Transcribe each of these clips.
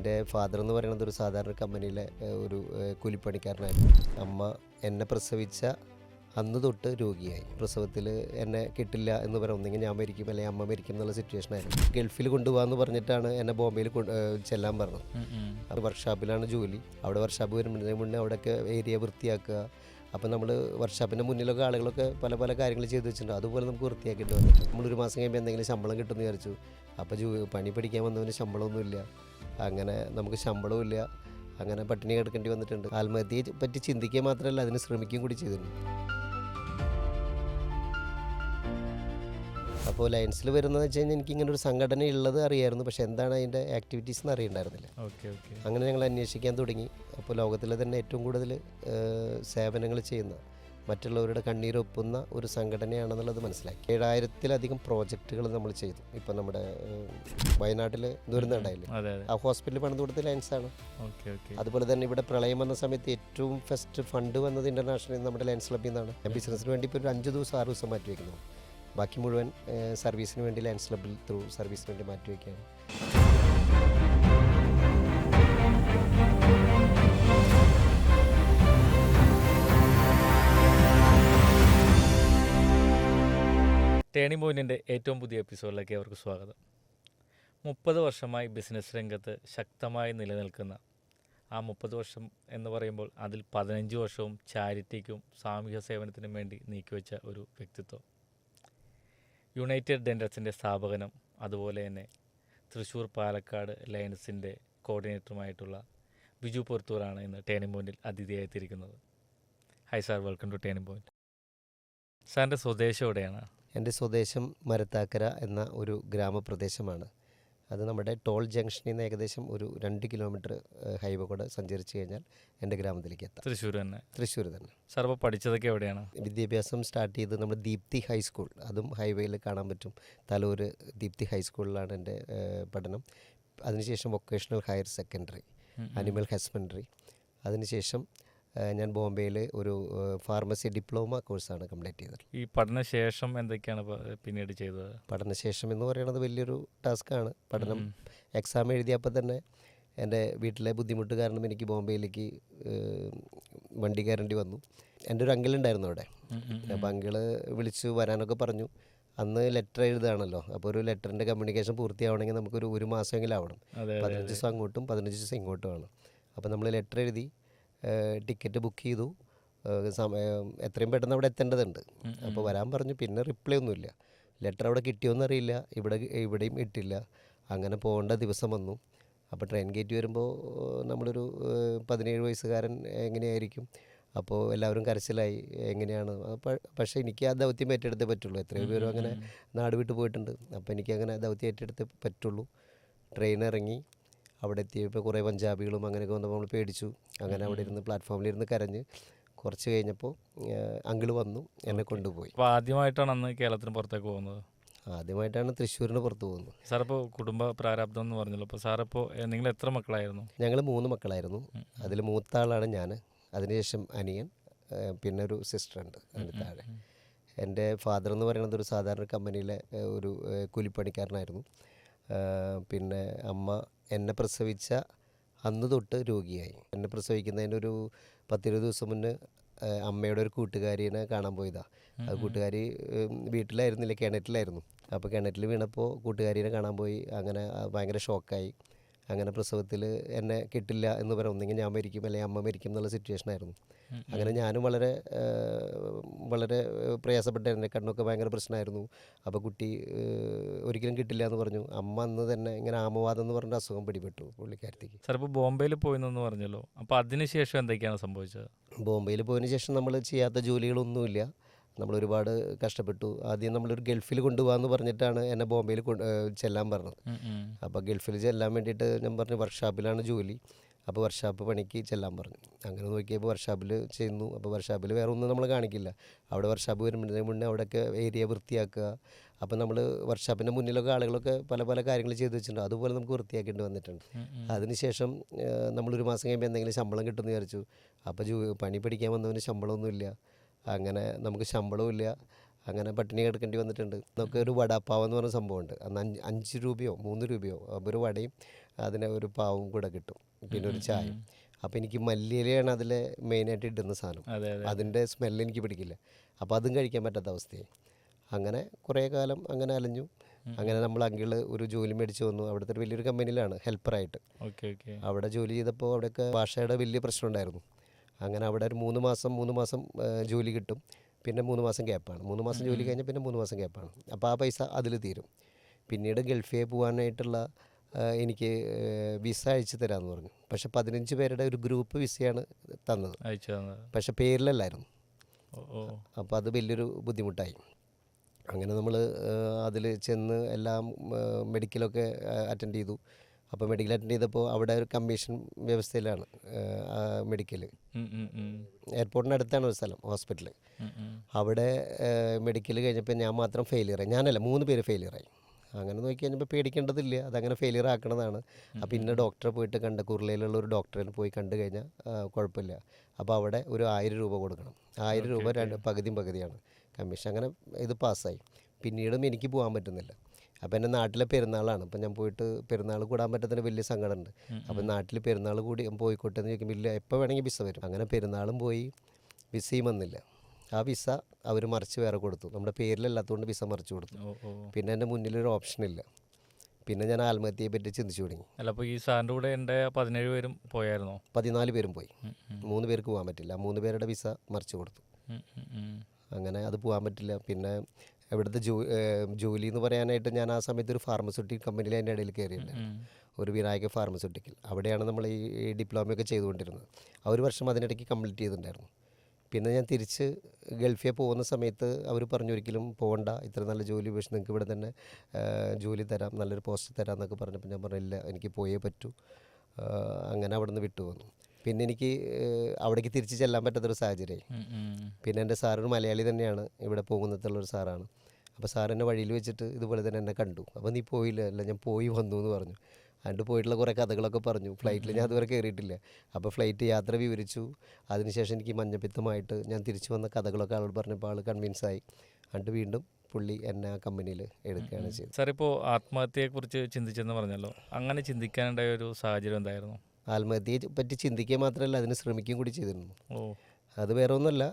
എൻ്റെ ഫാദർ എന്ന് പറയുന്നത് ഒരു സാധാരണ കമ്പനിയിലെ ഒരു കൂലിപ്പണിക്കാരനായിരുന്നു. അമ്മ എന്നെ പ്രസവിച്ച അന്ന് തൊട്ട് രോഗിയായി. പ്രസവത്തിൽ എന്നെ കിട്ടില്ല എന്ന് പറയാം, ഒന്നെങ്കിൽ ഞാൻ മരിക്കും അല്ലെങ്കിൽ അമ്മ മരിക്കും എന്നുള്ള സിറ്റുവേഷനായിരുന്നു. ഗൾഫിൽ കൊണ്ടുപോകാമെന്ന് പറഞ്ഞിട്ടാണ് എന്നെ ബോംബെയിൽ ചെല്ലാൻ പറഞ്ഞത്. അത് വർക്ക്ഷോപ്പിലാണ് ജോലി. അവിടെ വർക്ക്ഷോപ്പ് വരുന്നതിന് മുന്നേ അവിടെയൊക്കെ ഏരിയ വൃത്തിയാക്കുക. അപ്പം നമ്മൾ വർക്ക്ഷോപ്പിൻ്റെ മുന്നിലൊക്കെ ആളുകളൊക്കെ പല പല കാര്യങ്ങൾ ചെയ്ത് വെച്ചിട്ടുണ്ട്. അതുപോലെ നമുക്ക് വൃത്തിയാക്കിയിട്ട് വന്നിട്ട് നമ്മളൊരു മാസം കഴിയുമ്പോൾ എന്തെങ്കിലും ശമ്പളം കിട്ടുമെന്ന് വിചാരിച്ചു. അപ്പോൾ പണി പഠിക്കാൻ വന്നവന് ശമ്പളമൊന്നുമില്ല. അങ്ങനെ നമുക്ക് ശമ്പളവും ഇല്ല. അങ്ങനെ പട്ടിണി കിടക്കേണ്ടി വന്നിട്ടുണ്ട്. ആത്മഹത്യയെ പറ്റി ചിന്തിക്കുക മാത്രമല്ല, അതിന് ശ്രമിക്കുകയും കൂടി ചെയ്തിട്ടുണ്ട്. അപ്പോൾ ലയൻസിൽ വരുന്നതെന്ന് വെച്ച് കഴിഞ്ഞാൽ എനിക്കിങ്ങനെ ഒരു സംഘടന ഉള്ളത് അറിയായിരുന്നു, പക്ഷേ എന്താണ് അതിൻ്റെ ആക്ടിവിറ്റീസ് എന്ന് അറിയണ്ടായിരുന്നില്ല. അങ്ങനെ ഞങ്ങൾ അന്വേഷിക്കാൻ തുടങ്ങി. അപ്പോൾ ലോകത്തിലെ തന്നെ ഏറ്റവും കൂടുതൽ സേവനങ്ങൾ ചെയ്യുന്ന, മറ്റുള്ളവരുടെ കണ്ണീരൊപ്പുന്ന ഒരു സംഘടനയാണെന്നുള്ളത് മനസ്സിലാക്കി. 7000-ലധികം പ്രോജക്റ്റുകൾ നമ്മൾ ചെയ്തു. ഇപ്പം നമ്മുടെ വയനാട്ടിൽ ദുരന്തമുണ്ടായില്ലേ, ആ ഹോസ്പിറ്റലിൽ പണിത് കൊടുത്ത ലയൻസാണ്. അതുപോലെ തന്നെ ഇവിടെ പ്രളയം വന്ന സമയത്ത് ഏറ്റവും ഫസ്റ്റ് ഫണ്ട് വന്നത് ഇൻ്റർനാഷണൽ നമ്മുടെ ലയൻസ് ക്ലബ്ബിൽ നിന്നാണ്. ബിസിനസ്സിന് വേണ്ടി ഇപ്പോൾ ഒരു 5 ദിവസം 6 ദിവസം മാറ്റി വയ്ക്കുന്നു. ബാക്കി മുഴുവൻ സർവീസിന് വേണ്ടി ലയൻസ് ക്ലബ്ബിൽ ത്രൂ സർവീസിന് വേണ്ടി മാറ്റി വയ്ക്കുകയാണ്. ടേണിംഗ് പോയിൻറ്റിൻ്റെ ഏറ്റവും പുതിയ എപ്പിസോഡിലേക്ക് അവർക്ക് സ്വാഗതം. 30 വർഷമായി ബിസിനസ് രംഗത്ത് ശക്തമായി നിലനിൽക്കുന്ന ആ 30 വർഷം എന്ന് പറയുമ്പോൾ അതിൽ 15 വർഷവും ചാരിറ്റിക്കും സാമൂഹ്യ സേവനത്തിനും വേണ്ടി നീക്കിവെച്ച ഒരു വ്യക്തിത്വം. യുണൈറ്റഡ് ഡെൻഡേഴ്സിൻ്റെ സ്ഥാപകനും അതുപോലെ തന്നെ തൃശ്ശൂർ പാലക്കാട് ലയൻസിൻ്റെ കോർഡിനേറ്ററുമായിട്ടുള്ള ബിജു പൊർത്തൂറാണ് ഇന്ന് ടേണിംഗ് പോയിൻറ്റിൽ അതിഥിയായി എത്തിയിരിക്കുന്നത്. Hi sir, welcome to Turning Point. സാറിൻ്റെ സ്വദേശം എവിടെയാണ്? എൻ്റെ സ്വദേശം മരത്താക്കര എന്ന ഒരു ഗ്രാമപ്രദേശമാണ്. അത് നമ്മുടെ ടോൾ ജംഗ്ഷനിൽ നിന്ന് ഏകദേശം ഒരു 2 കിലോമീറ്റർ ഹൈവേ കൂടെ സഞ്ചരിച്ച് കഴിഞ്ഞാൽ എൻ്റെ ഗ്രാമത്തിലേക്ക് എത്താം. തൃശ്ശൂർ തന്നെ? തൃശ്ശൂർ തന്നെ. സാർ അപ്പോൾ പഠിച്ചതൊക്കെ എവിടെയാണ്? വിദ്യാഭ്യാസം സ്റ്റാർട്ട് ചെയ്ത് നമ്മുടെ ദീപ്തി ഹൈസ്കൂൾ, അതും ഹൈവേയിൽ കാണാൻ പറ്റും. തലൂർ ദീപ്തി ഹൈസ്കൂളിലാണ് എൻ്റെ പഠനം. അതിനുശേഷം vocational higher secondary, animal husbandry. അതിനുശേഷം ഞാൻ ബോംബെയിൽ ഒരു ഫാർമസി ഡിപ്ലോമ കോഴ്സാണ് കംപ്ലീറ്റ് ചെയ്തത്. ഈ പഠനശേഷം എന്തൊക്കെയാണ് പിന്നീട് ചെയ്തത്? പഠനശേഷം എന്ന് പറയുന്നത് വലിയൊരു ടാസ്ക്കാണ്. പഠനം എക്സാം എഴുതിയപ്പോൾ തന്നെ എൻ്റെ വീട്ടിലെ ബുദ്ധിമുട്ട് കാരണം എനിക്ക് ബോംബെയിലേക്ക് വണ്ടി കയറേണ്ടി വന്നു. എൻ്റെ ഒരു അങ്കിളുണ്ടായിരുന്നു അവിടെ. അപ്പോൾ അങ്കിള് വിളിച്ചു വരാനൊക്കെ പറഞ്ഞു. അന്ന് ലെറ്റർ എഴുതുകയാണല്ലോ, അപ്പോൾ ഒരു ലെറ്ററിൻ്റെ കമ്മ്യൂണിക്കേഷൻ പൂർത്തിയാവണമെങ്കിൽ നമുക്കൊരു 1 മാസമെങ്കിലും ആവണം. 15 ദിവസം അങ്ങോട്ടും 15 ദിവസം ഇങ്ങോട്ടും ആണ്. അപ്പോൾ നമ്മൾ ലെറ്റർ എഴുതി, ടിക്കറ്റ് ബുക്ക് ചെയ്തു. എത്രയും പെട്ടെന്ന് അവിടെ എത്തേണ്ടതുണ്ട്. അപ്പോൾ വരാൻ പറഞ്ഞു. പിന്നെ റിപ്ലൈ ഒന്നുമില്ല. ലെറ്റർ അവിടെ കിട്ടിയോന്നറിയില്ല, ഇവിടെയും ഇട്ടില്ല. അങ്ങനെ പോകേണ്ട ദിവസം വന്നു. അപ്പോൾ ട്രെയിൻ ഗേറ്റ് വരുമ്പോൾ നമ്മളൊരു 17 വയസ്സുകാരൻ എങ്ങനെയായിരിക്കും. അപ്പോൾ എല്ലാവരും കരച്ചിലായി, എങ്ങനെയാണ്. പക്ഷേ എനിക്ക് ആ ദൗത്യം ഏറ്റെടുത്തേ പറ്റുള്ളൂ. എത്രയോ പേരും അങ്ങനെ നാട് വിട്ട് പോയിട്ടുണ്ട്. അപ്പോൾ എനിക്കങ്ങനെ ദൗത്യം ഏറ്റെടുത്തേ പറ്റുള്ളൂ. ട്രെയിൻ ഇറങ്ങി അവിടെ എത്തിയപ്പോൾ കുറേ പഞ്ചാബികളും അങ്ങനെയൊക്കെ വന്നപ്പോൾ നമ്മൾ പേടിച്ചു. അങ്ങനെ അവിടെ ഇരുന്ന് പ്ലാറ്റ്ഫോമിലിരുന്ന് കരഞ്ഞ് കുറച്ച് കഴിഞ്ഞപ്പോൾ അങ്കിള് വന്നു, എന്നെ കൊണ്ടുപോയി. അപ്പോൾ ആദ്യമായിട്ടാണ് അന്ന് കേരളത്തിന് പുറത്തേക്ക് പോകുന്നത്? ആദ്യമായിട്ടാണ് തൃശ്ശൂരിന് പുറത്ത് പോകുന്നത്. സാറിപ്പോൾ കുടുംബ പ്രാരാബ്ദം എന്ന് പറഞ്ഞല്ലോ, അപ്പോൾ സാറിപ്പോൾ നിങ്ങൾ എത്ര മക്കളായിരുന്നു? ഞങ്ങൾ 3 മക്കളായിരുന്നു. അതിൽ മൂത്ത ആളാണ് ഞാൻ. അതിനുശേഷം അനിയൻ, പിന്നെ ഒരു സിസ്റ്ററുണ്ട് അതിന് താഴെ. എൻ്റെ ഫാദർ എന്ന് പറയുന്നത് ഒരു സാധാരണ കമ്പനിയിലെ ഒരു കൂലിപ്പണിക്കാരനായിരുന്നു. പിന്നെ അമ്മ എന്നെ പ്രസവിച്ച അന്ന് തൊട്ട് രോഗിയായി. എന്നെ പ്രസവിക്കുന്നതിനൊരു 10-20 ദിവസം മുന്നേ അമ്മയുടെ ഒരു കൂട്ടുകാരിനെ കാണാൻ പോയതാണ്. അത് കൂട്ടുകാരി വീട്ടിലായിരുന്നില്ല, കിണറ്റിലായിരുന്നു. അപ്പോൾ കിണറ്റിൽ വീണപ്പോൾ കൂട്ടുകാരിനെ കാണാൻ പോയി. അങ്ങനെ ഭയങ്കര ഷോക്കായി. അങ്ങനെ പ്രസവത്തിൽ എന്നെ കിട്ടില്ല എന്ന് പറയാം, ഒന്നെങ്കിൽ ഞാൻ മരിക്കും അല്ലെങ്കിൽ അമ്മ മരിക്കും എന്നുള്ള സിറ്റുവേഷനായിരുന്നു. അങ്ങനെ ഞാനും വളരെ വളരെ പ്രയാസപ്പെട്ട, എന്നെ കണ്ണൊക്കെ ഭയങ്കര പ്രശ്നമായിരുന്നു. അപ്പോൾ കുട്ടി ഒരിക്കലും കിട്ടില്ല എന്ന് പറഞ്ഞു. അമ്മ അന്ന് തന്നെ ഇങ്ങനെ ആമവാദം എന്ന് പറഞ്ഞ അസുഖം പിടിപെട്ടു പുള്ളിക്കാരത്തേക്ക്. സാർ ഇപ്പോൾ ബോംബെയിൽ പോയെന്ന് പറഞ്ഞല്ലോ, അപ്പോൾ അതിനുശേഷം എന്തൊക്കെയാണ് സംഭവിച്ചത്? ബോംബെയിൽ പോയതിന് ശേഷം നമ്മൾ ചെയ്യാത്ത ജോലികളൊന്നുമില്ല. നമ്മളൊരുപാട് കഷ്ടപ്പെട്ടു. ആദ്യം നമ്മളൊരു ഗൾഫിൽ കൊണ്ടുപോകാമെന്ന് പറഞ്ഞിട്ടാണ് എന്നെ ബോംബെയിൽ ചെല്ലാൻ പറഞ്ഞത്. അപ്പോൾ ഗൾഫിൽ ചെല്ലാൻ വേണ്ടിയിട്ട് ഞാൻ പറഞ്ഞു വർക്ക്ഷോപ്പിലാണ് ജോലി. അപ്പോൾ വർക്ക്ഷോപ്പ് പണിക്ക് ചെല്ലാൻ പറഞ്ഞു. അങ്ങനെ നോക്കിയപ്പോൾ വർക്ക്ഷോപ്പിൽ ചെയ്യുന്നു. അപ്പോൾ വർക്ക്ഷോപ്പിൽ വേറെ ഒന്നും നമ്മൾ കാണിക്കില്ല. അവിടെ വർക്ക്ഷോപ്പ് വരുന്നതിന് മുന്നേ അവിടെയൊക്കെ ഏരിയ വൃത്തിയാക്കുക. അപ്പോൾ നമ്മൾ വർക്ക്ഷോപ്പിൻ്റെ മുന്നിലൊക്കെ ആളുകളൊക്കെ പല പല കാര്യങ്ങൾ ചെയ്ത് വെച്ചിട്ടുണ്ട്. അതുപോലെ നമുക്ക് വൃത്തിയാക്കേണ്ടി വന്നിട്ടുണ്ട്. അതിനുശേഷം നമ്മളൊരു മാസം കഴിയുമ്പോൾ എന്തെങ്കിലും ശമ്പളം കിട്ടുമെന്ന് വിചാരിച്ചു. അപ്പോൾ പണി പഠിക്കാൻ വന്നവന് ശമ്പളമൊന്നുമില്ല. അങ്ങനെ നമുക്ക് ശമ്പളവും ഇല്ല. അങ്ങനെ പട്ടിണി കിടക്കേണ്ടി വന്നിട്ടുണ്ട്. നമുക്ക് ഒരു വടാപ്പാവ് എന്ന് പറഞ്ഞ സംഭവമുണ്ട്. അന്ന് 5 രൂപയോ 3 രൂപയോ ഒരു വടയും അതിന് ഒരു പാവും കൂടെ കിട്ടും, പിന്നെ ഒരു ചായയും. അപ്പോൾ എനിക്ക് മല്ലിയിലയാണ് അതിലെ മെയിനായിട്ട് ഇടുന്ന സാധനം. അതെ അതെ അതിൻ്റെ സ്മെല്ല് എനിക്ക് പിടിക്കില്ല. അപ്പോൾ അതും കഴിക്കാൻ പറ്റാത്ത അവസ്ഥയായി. അങ്ങനെ കുറേ കാലം അങ്ങനെ അലഞ്ഞു. അങ്ങനെ നമ്മൾ അങ്കിള് ഒരു ജോലി മേടിച്ച് വന്നു. അവിടുത്തെ ഒരു വലിയൊരു കമ്പനിയിലാണ് ഹെൽപ്പറായിട്ട്. ഓക്കെ ഓക്കെ അവിടെ ജോലി ചെയ്തപ്പോൾ അവിടെയൊക്കെ ഭാഷയുടെ വലിയ പ്രശ്നം ഉണ്ടായിരുന്നു. അങ്ങനെ അവിടെ ഒരു 3 മാസം ജോലി കിട്ടും, പിന്നെ 3 മാസം ഗ്യാപ്പാണ്. 3 മാസം ജോലി കഴിഞ്ഞാൽ പിന്നെ 3 മാസം ഗ്യാപ്പാണ്. അപ്പോൾ ആ പൈസ അതിൽ തീരും. പിന്നീട് ഗൾഫിൽ പോകാനായിട്ടുള്ള എനിക്ക് വിസ അയച്ചു തരാമെന്ന് പറഞ്ഞു. പക്ഷേ 15 പേരുടെ ഒരു ഗ്രൂപ്പ് വിസയാണ് തന്നത്, അയച്ചു തന്നത്. പക്ഷേ പേരിലല്ലായിരുന്നു. ഓ ഓ അപ്പോൾ അത് വലിയൊരു ബുദ്ധിമുട്ടായി. അങ്ങനെ നമ്മൾ അതിൽ ചെന്ന് എല്ലാം മെഡിക്കലൊക്കെ അറ്റൻഡ് ചെയ്തു. അപ്പോൾ മെഡിക്കൽ അറ്റൻഡ് ചെയ്തപ്പോൾ അവിടെ ഒരു കമ്മീഷൻ വ്യവസ്ഥയിലാണ് മെഡിക്കൽ. എയർപോർട്ടിന് അടുത്താണ് ഒരു സ്ഥലം, ഹോസ്പിറ്റൽ. അവിടെ മെഡിക്കൽ കഴിഞ്ഞപ്പോൾ ഞാൻ മാത്രം ഫെയിലിയറായി. ഞാനല്ല, 3 പേര് ഫെയിലിയറായി. അങ്ങനെ നോക്കി കഴിഞ്ഞപ്പോൾ പേടിക്കേണ്ടതില്ല, അതങ്ങനെ ഫെയിലിയർ ആക്കണതാണ്. അപ്പോൾ ഇന്ന ഡോക്ടറെ പോയിട്ട് കണ്ട, കുർളയിലുള്ള ഒരു ഡോക്ടറെ പോയി കണ്ടു കഴിഞ്ഞാൽ കുഴപ്പമില്ല. അപ്പോൾ അവിടെ ഒരു 1000 രൂപ കൊടുക്കണം. 1000 രൂപ പകുതിയാണ് കമ്മീഷൻ. അങ്ങനെ ഇത് പാസ്സായി. പിന്നീടും എനിക്ക് പോകാൻ പറ്റുന്നില്ല. അപ്പോൾ എൻ്റെ നാട്ടിലെ പെരുന്നാളാണ്. അപ്പോൾ ഞാൻ പോയിട്ട് പെരുന്നാൾ കൂടാൻ പറ്റുന്നതിന് വലിയ സങ്കടമുണ്ട്. അപ്പോൾ നാട്ടിൽ പെരുന്നാൾ കൂടി പോയിക്കോട്ടെ എന്ന് ചോദിക്കുമ്പോൾ ഇല്ല, എപ്പോൾ വേണമെങ്കിൽ വിസ വരും. അങ്ങനെ പെരുന്നാളും പോയി, വിസയും വന്നില്ല. ആ വിസ അവർ മറിച്ച് വേറെ കൊടുത്തു. നമ്മുടെ പേരിലല്ലാത്തതുകൊണ്ട് വിസ മറിച്ച് കൊടുത്തു. പിന്നെ എൻ്റെ മുന്നിലൊരു ഓപ്ഷനില്ല. പിന്നെ ഞാൻ ആത്മഹത്യയെ പറ്റി ചിന്തിച്ചു തുടങ്ങി. അല്ല, അപ്പോൾ ഈ സാറിൻ്റെ കൂടെ എൻ്റെ 17 പേരും പോയായിരുന്നോ? 14 പേരും പോയി. 3 പേർക്ക് പോകാൻ പറ്റില്ല. 3 പേരുടെ വിസ മറിച്ച് കൊടുത്തു. അങ്ങനെ അത് പോകാൻ പറ്റില്ല. പിന്നെ ഇവിടുത്തെ ജോലി എന്ന് പറയാനായിട്ട് ഞാൻ ആ സമയത്ത് ഒരു ഫാർമസ്യൂട്ടിക്കൽ കമ്പനിയിൽ അതിൻ്റെ ഇടയിൽ കയറിയിട്ടുണ്ടായിരുന്നു, ഒരു വിനായക ഫാർമസ്യൂട്ടിക്കൽ. അവിടെയാണ് നമ്മൾ ഈ ഡിപ്ലോമയൊക്കെ ചെയ്തുകൊണ്ടിരുന്നത്. ആ ഒരു വർഷം അതിനിടയ്ക്ക് കംപ്ലീറ്റ് ചെയ്തിട്ടുണ്ടായിരുന്നു. പിന്നെ ഞാൻ തിരിച്ച് ഗൾഫിൽ പോകുന്ന സമയത്ത് അവർ പറഞ്ഞു, ഒരിക്കലും പോകണ്ട, ഇത്ര നല്ല ജോലി പക്ഷേ നിങ്ങൾക്ക് ഇവിടെ തന്നെ ജോലി തരാം, നല്ലൊരു പോസ്റ്റ് തരാം എന്നൊക്കെ പറഞ്ഞപ്പോൾ ഞാൻ പറഞ്ഞില്ല, എനിക്ക് പോയേ പറ്റൂ. അങ്ങനെ അവിടെ നിന്ന് വിട്ടു വന്നു. പിന്നെ എനിക്ക് അവിടേക്ക് തിരിച്ച് ചെല്ലാൻ പറ്റാത്തൊരു സാഹചര്യമായി. പിന്നെ എൻ്റെ സാറൊരു മലയാളി തന്നെയാണ്, ഇവിടെ പോകുന്നതുള്ളൊരു സാറാണ്. അപ്പോൾ സാർ എന്നെ വഴിയിൽ വെച്ചിട്ട് ഇതുപോലെ തന്നെ എന്നെ കണ്ടു. അപ്പോൾ നീ പോയില്ല? അല്ല, ഞാൻ പോയി വന്നു എന്ന് പറഞ്ഞു. അതിൻ്റെ പോയിട്ടുള്ള കുറേ കഥകളൊക്കെ പറഞ്ഞു. ഫ്ലൈറ്റിൽ ഞാൻ അതുവരെ കയറിയിട്ടില്ല. അപ്പോൾ ഫ്ലൈറ്റ് യാത്ര വിവരിച്ചു. അതിനുശേഷം എനിക്ക് മഞ്ഞപ്പിത്തമായിട്ട് ഞാൻ തിരിച്ചു വന്ന കഥകളൊക്കെ ആളോട് പറഞ്ഞപ്പോൾ ആൾ കൺവിൻസായി. എന്നിട്ട് വീണ്ടും പുള്ളി എന്നെ ആ കമ്പനിയിൽ എടുക്കുകയാണ് ചെയ്തത്. സാർ ഇപ്പോൾ ആത്മഹത്യയെക്കുറിച്ച് ചിന്തിച്ചെന്ന് പറഞ്ഞല്ലോ, അങ്ങനെ ചിന്തിക്കാനുണ്ടായ ഒരു സാഹചര്യം എന്തായിരുന്നു? ആത്മഹത്യയെ പറ്റി ചിന്തിക്കുക മാത്രമല്ല, അതിന് ശ്രമിക്കുകയും കൂടി ചെയ്തിരുന്നു. ഓ, അത് വേറെ ഒന്നുമല്ല.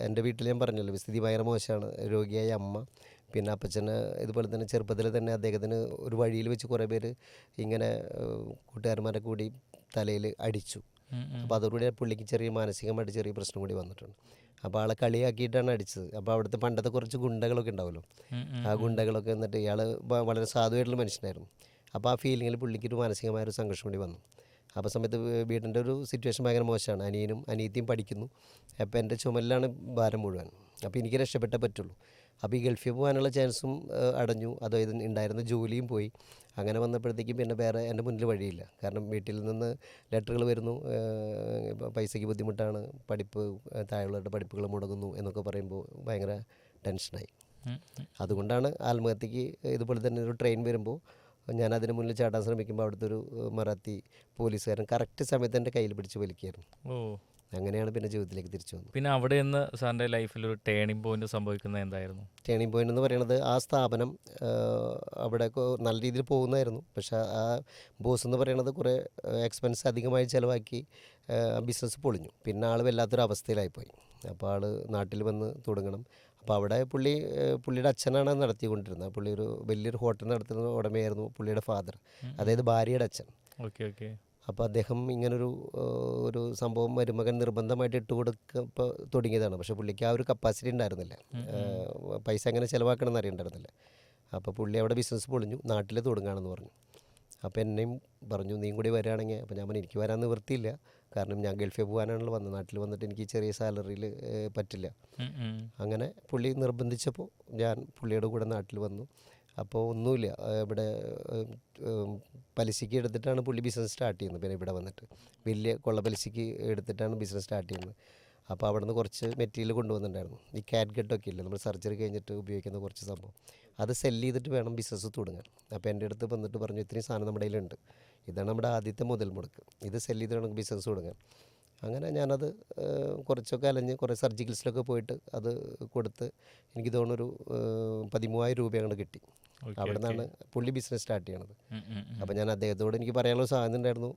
എൻ്റെ വീട്ടിൽ ഞാൻ പറഞ്ഞല്ലോ, സ്ഥിതി ഭയങ്കര മോശമാണ്. രോഗിയായ അമ്മ, പിന്നെ അപ്പച്ചന് ഇതുപോലെ തന്നെ ചെറുപ്പത്തിൽ തന്നെ അദ്ദേഹത്തിന് ഒരു വഴിയിൽ വെച്ച് കുറേ പേര് ഇങ്ങനെ കൂട്ടുകാരന്മാരെ കൂടി തലയിൽ അടിച്ചു. അപ്പോൾ അതോടുകൂടി പുള്ളിക്ക് ചെറിയ മാനസികമായിട്ട് ചെറിയ പ്രശ്നം കൂടി വന്നിട്ടുണ്ട്. അപ്പോൾ ആളെ കളിയാക്കിയിട്ടാണ് അടിച്ചത്. അപ്പോൾ അവിടുത്തെ പണ്ടത്തെ കുറച്ച് ഗുണ്ടകളൊക്കെ ഉണ്ടാവുമല്ലോ, ആ ഗുണ്ടകളൊക്കെ എന്നിട്ട് ഇയാൾ വളരെ സാധുവായിട്ടുള്ള മനുഷ്യനായിരുന്നു. അപ്പോൾ ആ ഫീലിങ്ങിൽ പുള്ളിക്കൊരു മാനസികമായൊരു സംഘർഷം കൂടി വന്നു. അപ്പോൾ സമയത്ത് വീടിൻ്റെ ഒരു സിറ്റുവേഷൻ ഭയങ്കര മോശമാണ്. അനിയനും അനിയത്തിയും പഠിക്കുന്നു. അപ്പോൾ എൻ്റെ ചുമലിലാണ് ഭാരം മുഴുവൻ. അപ്പോൾ എനിക്ക് രക്ഷപ്പെട്ടേ പറ്റുള്ളൂ. അപ്പോൾ ഈ ഗൾഫിൽ പോകാനുള്ള ചാൻസും അടഞ്ഞു, അതായത് ഉണ്ടായിരുന്ന ജോലിയും പോയി. അങ്ങനെ വന്നപ്പോഴത്തേക്കും പിന്നെ വേറെ എൻ്റെ മുന്നിൽ വഴിയില്ല. കാരണം വീട്ടിൽ നിന്ന് ലെറ്ററുകൾ വരുന്നു, പൈസയ്ക്ക് ബുദ്ധിമുട്ടാണ്, പഠിപ്പ് താഴെയുള്ളവരുടെ പഠിപ്പുകൾ മുടങ്ങുന്നു എന്നൊക്കെ പറയുമ്പോൾ ഭയങ്കര ടെൻഷനായി. അതുകൊണ്ടാണ് ആത്മഹത്യക്ക് ഇതുപോലെ തന്നെ ഒരു ട്രെയിൻ വരുമ്പോൾ ഞാൻ അതിന് മുന്നിൽ ചാടാൻ ശ്രമിക്കുമ്പോൾ അവിടുത്തെ ഒരു മറാത്തി പോലീസുകാരൻ കറക്റ്റ് സമയത്ത് എൻ്റെ കയ്യിൽ പിടിച്ച് വലിക്കുകയായിരുന്നു. ഓ, അങ്ങനെയാണ് പിന്നെ ജീവിതത്തിലേക്ക് തിരിച്ചു വന്നത്. പിന്നെ അവിടെ നിന്ന് സാറിൻ്റെ ലൈഫിൽ ഒരു ടേണിംഗ് പോയിന്റ് സംഭവിക്കുന്നത് എന്തായിരുന്നു? ടേണിംഗ് പോയിൻ്റ് എന്ന് പറയുന്നത്, ആ സ്ഥാപനം അവിടെ നല്ല രീതിയിൽ പോകുന്നതായിരുന്നു. പക്ഷേ ആ ബോസ് എന്ന് പറയുന്നത് കുറേ എക്സ്പെൻസ് അധികമായി ചിലവാക്കി ബിസിനസ് പൊളിഞ്ഞു. പിന്നെ ആൾ വല്ലാത്തൊരു അവസ്ഥയിലായിപ്പോയി. അപ്പോൾ ആൾ നാട്ടിൽ വന്ന് തുടങ്ങണം. അപ്പോൾ അവിടെ പുള്ളിയുടെ അച്ഛനാണ് നടത്തിക്കൊണ്ടിരുന്നത്. പുള്ളി ഒരു വലിയൊരു ഹോട്ടൽ നടത്തുന്ന ഉടമയായിരുന്നു പുള്ളിയുടെ ഫാദർ, അതായത് ഭാര്യയുടെ അച്ഛൻ. Okay okay. അപ്പോൾ അദ്ദേഹം ഇങ്ങനൊരു ഒരു സംഭവം മരുമകൻ നിർബന്ധമായിട്ട് ഇട്ട് കൊടുക്കപ്പോൾ തുടങ്ങിയതാണ്. പക്ഷേ പുള്ളിക്ക് ആ ഒരു കപ്പാസിറ്റി ഉണ്ടായിരുന്നില്ല, പൈസ എങ്ങനെ ചിലവാക്കണമെന്ന് അറിയണ്ടായിരുന്നില്ല. അപ്പോൾ പുള്ളി അവിടെ ബിസിനസ് പൊളിഞ്ഞു, നാട്ടിൽ തുടങ്ങുകയാണെന്ന് പറഞ്ഞു. അപ്പോൾ എന്നെയും പറഞ്ഞു, നീയും കൂടി വരികയാണെങ്കിൽ. അപ്പോൾ ഞാൻ പറഞ്ഞു, എനിക്ക് വരാൻ നിവൃത്തിയില്ല, കാരണം ഞാൻ ഗൾഫിൽ പോകാനാണല്ലോ വന്നത്. നാട്ടിൽ വന്നിട്ട് എനിക്ക് ചെറിയ സാലറിയിൽ പറ്റില്ല. അങ്ങനെ പുള്ളി നിർബന്ധിച്ചപ്പോൾ ഞാൻ പുള്ളിയുടെ കൂടെ നാട്ടിൽ വന്നു. അപ്പോൾ ഒന്നുമില്ല, ഇവിടെ പലിശയ്ക്ക് എടുത്തിട്ടാണ് പുള്ളി ബിസിനസ് സ്റ്റാർട്ട് ചെയ്യുന്നത്. പിന്നെ ഇവിടെ വന്നിട്ട് വലിയ കൊള്ള പലിശയ്ക്ക് എടുത്തിട്ടാണ് ബിസിനസ് സ്റ്റാർട്ട് ചെയ്യുന്നത്. അപ്പോൾ അവിടെ നിന്ന് കുറച്ച് മെറ്റീരിയൽ കൊണ്ടുവന്നിട്ടുണ്ടായിരുന്നു. ഈ കാറ്റ് ഗട്ടൊക്കെ ഇല്ല, നമ്മൾ സർജറി കഴിഞ്ഞിട്ട് ഉപയോഗിക്കുന്ന കുറച്ച് സംഭവം, അത് സെല്ല് ചെയ്തിട്ട് വേണം ബിസിനസ് തുടങ്ങാൻ. അപ്പോൾ എൻ്റെ അടുത്ത് വന്നിട്ട് പറഞ്ഞു, ഇത്രയും സാധനം നമ്മുടെ കയ്യിലുണ്ട്, ഇതാണ് നമ്മുടെ ആദ്യത്തെ മുതൽ മുടക്ക്, ഇത് സെല്ല് ചെയ്ത് വേണം ബിസിനസ് തുടങ്ങാൻ. അങ്ങനെ ഞാനത് കുറച്ചൊക്കെ അലഞ്ഞ് കുറേ സർജിക്കൽസിലൊക്കെ പോയിട്ട് അത് കൊടുത്ത് എനിക്ക് തോന്നുന്നൊരു 13,000 രൂപ അങ്ങോട്ട് കിട്ടി. ഓക്കെ അവിടെ നിന്നാണ് പുള്ളി ബിസിനസ് സ്റ്റാർട്ട് ചെയ്യണത്. ഉം, ഉം, ഉം. അപ്പോൾ ഞാൻ അദ്ദേഹത്തോട് എനിക്ക് പറയാനുള്ള സാധനം ഉണ്ടായിരുന്നു,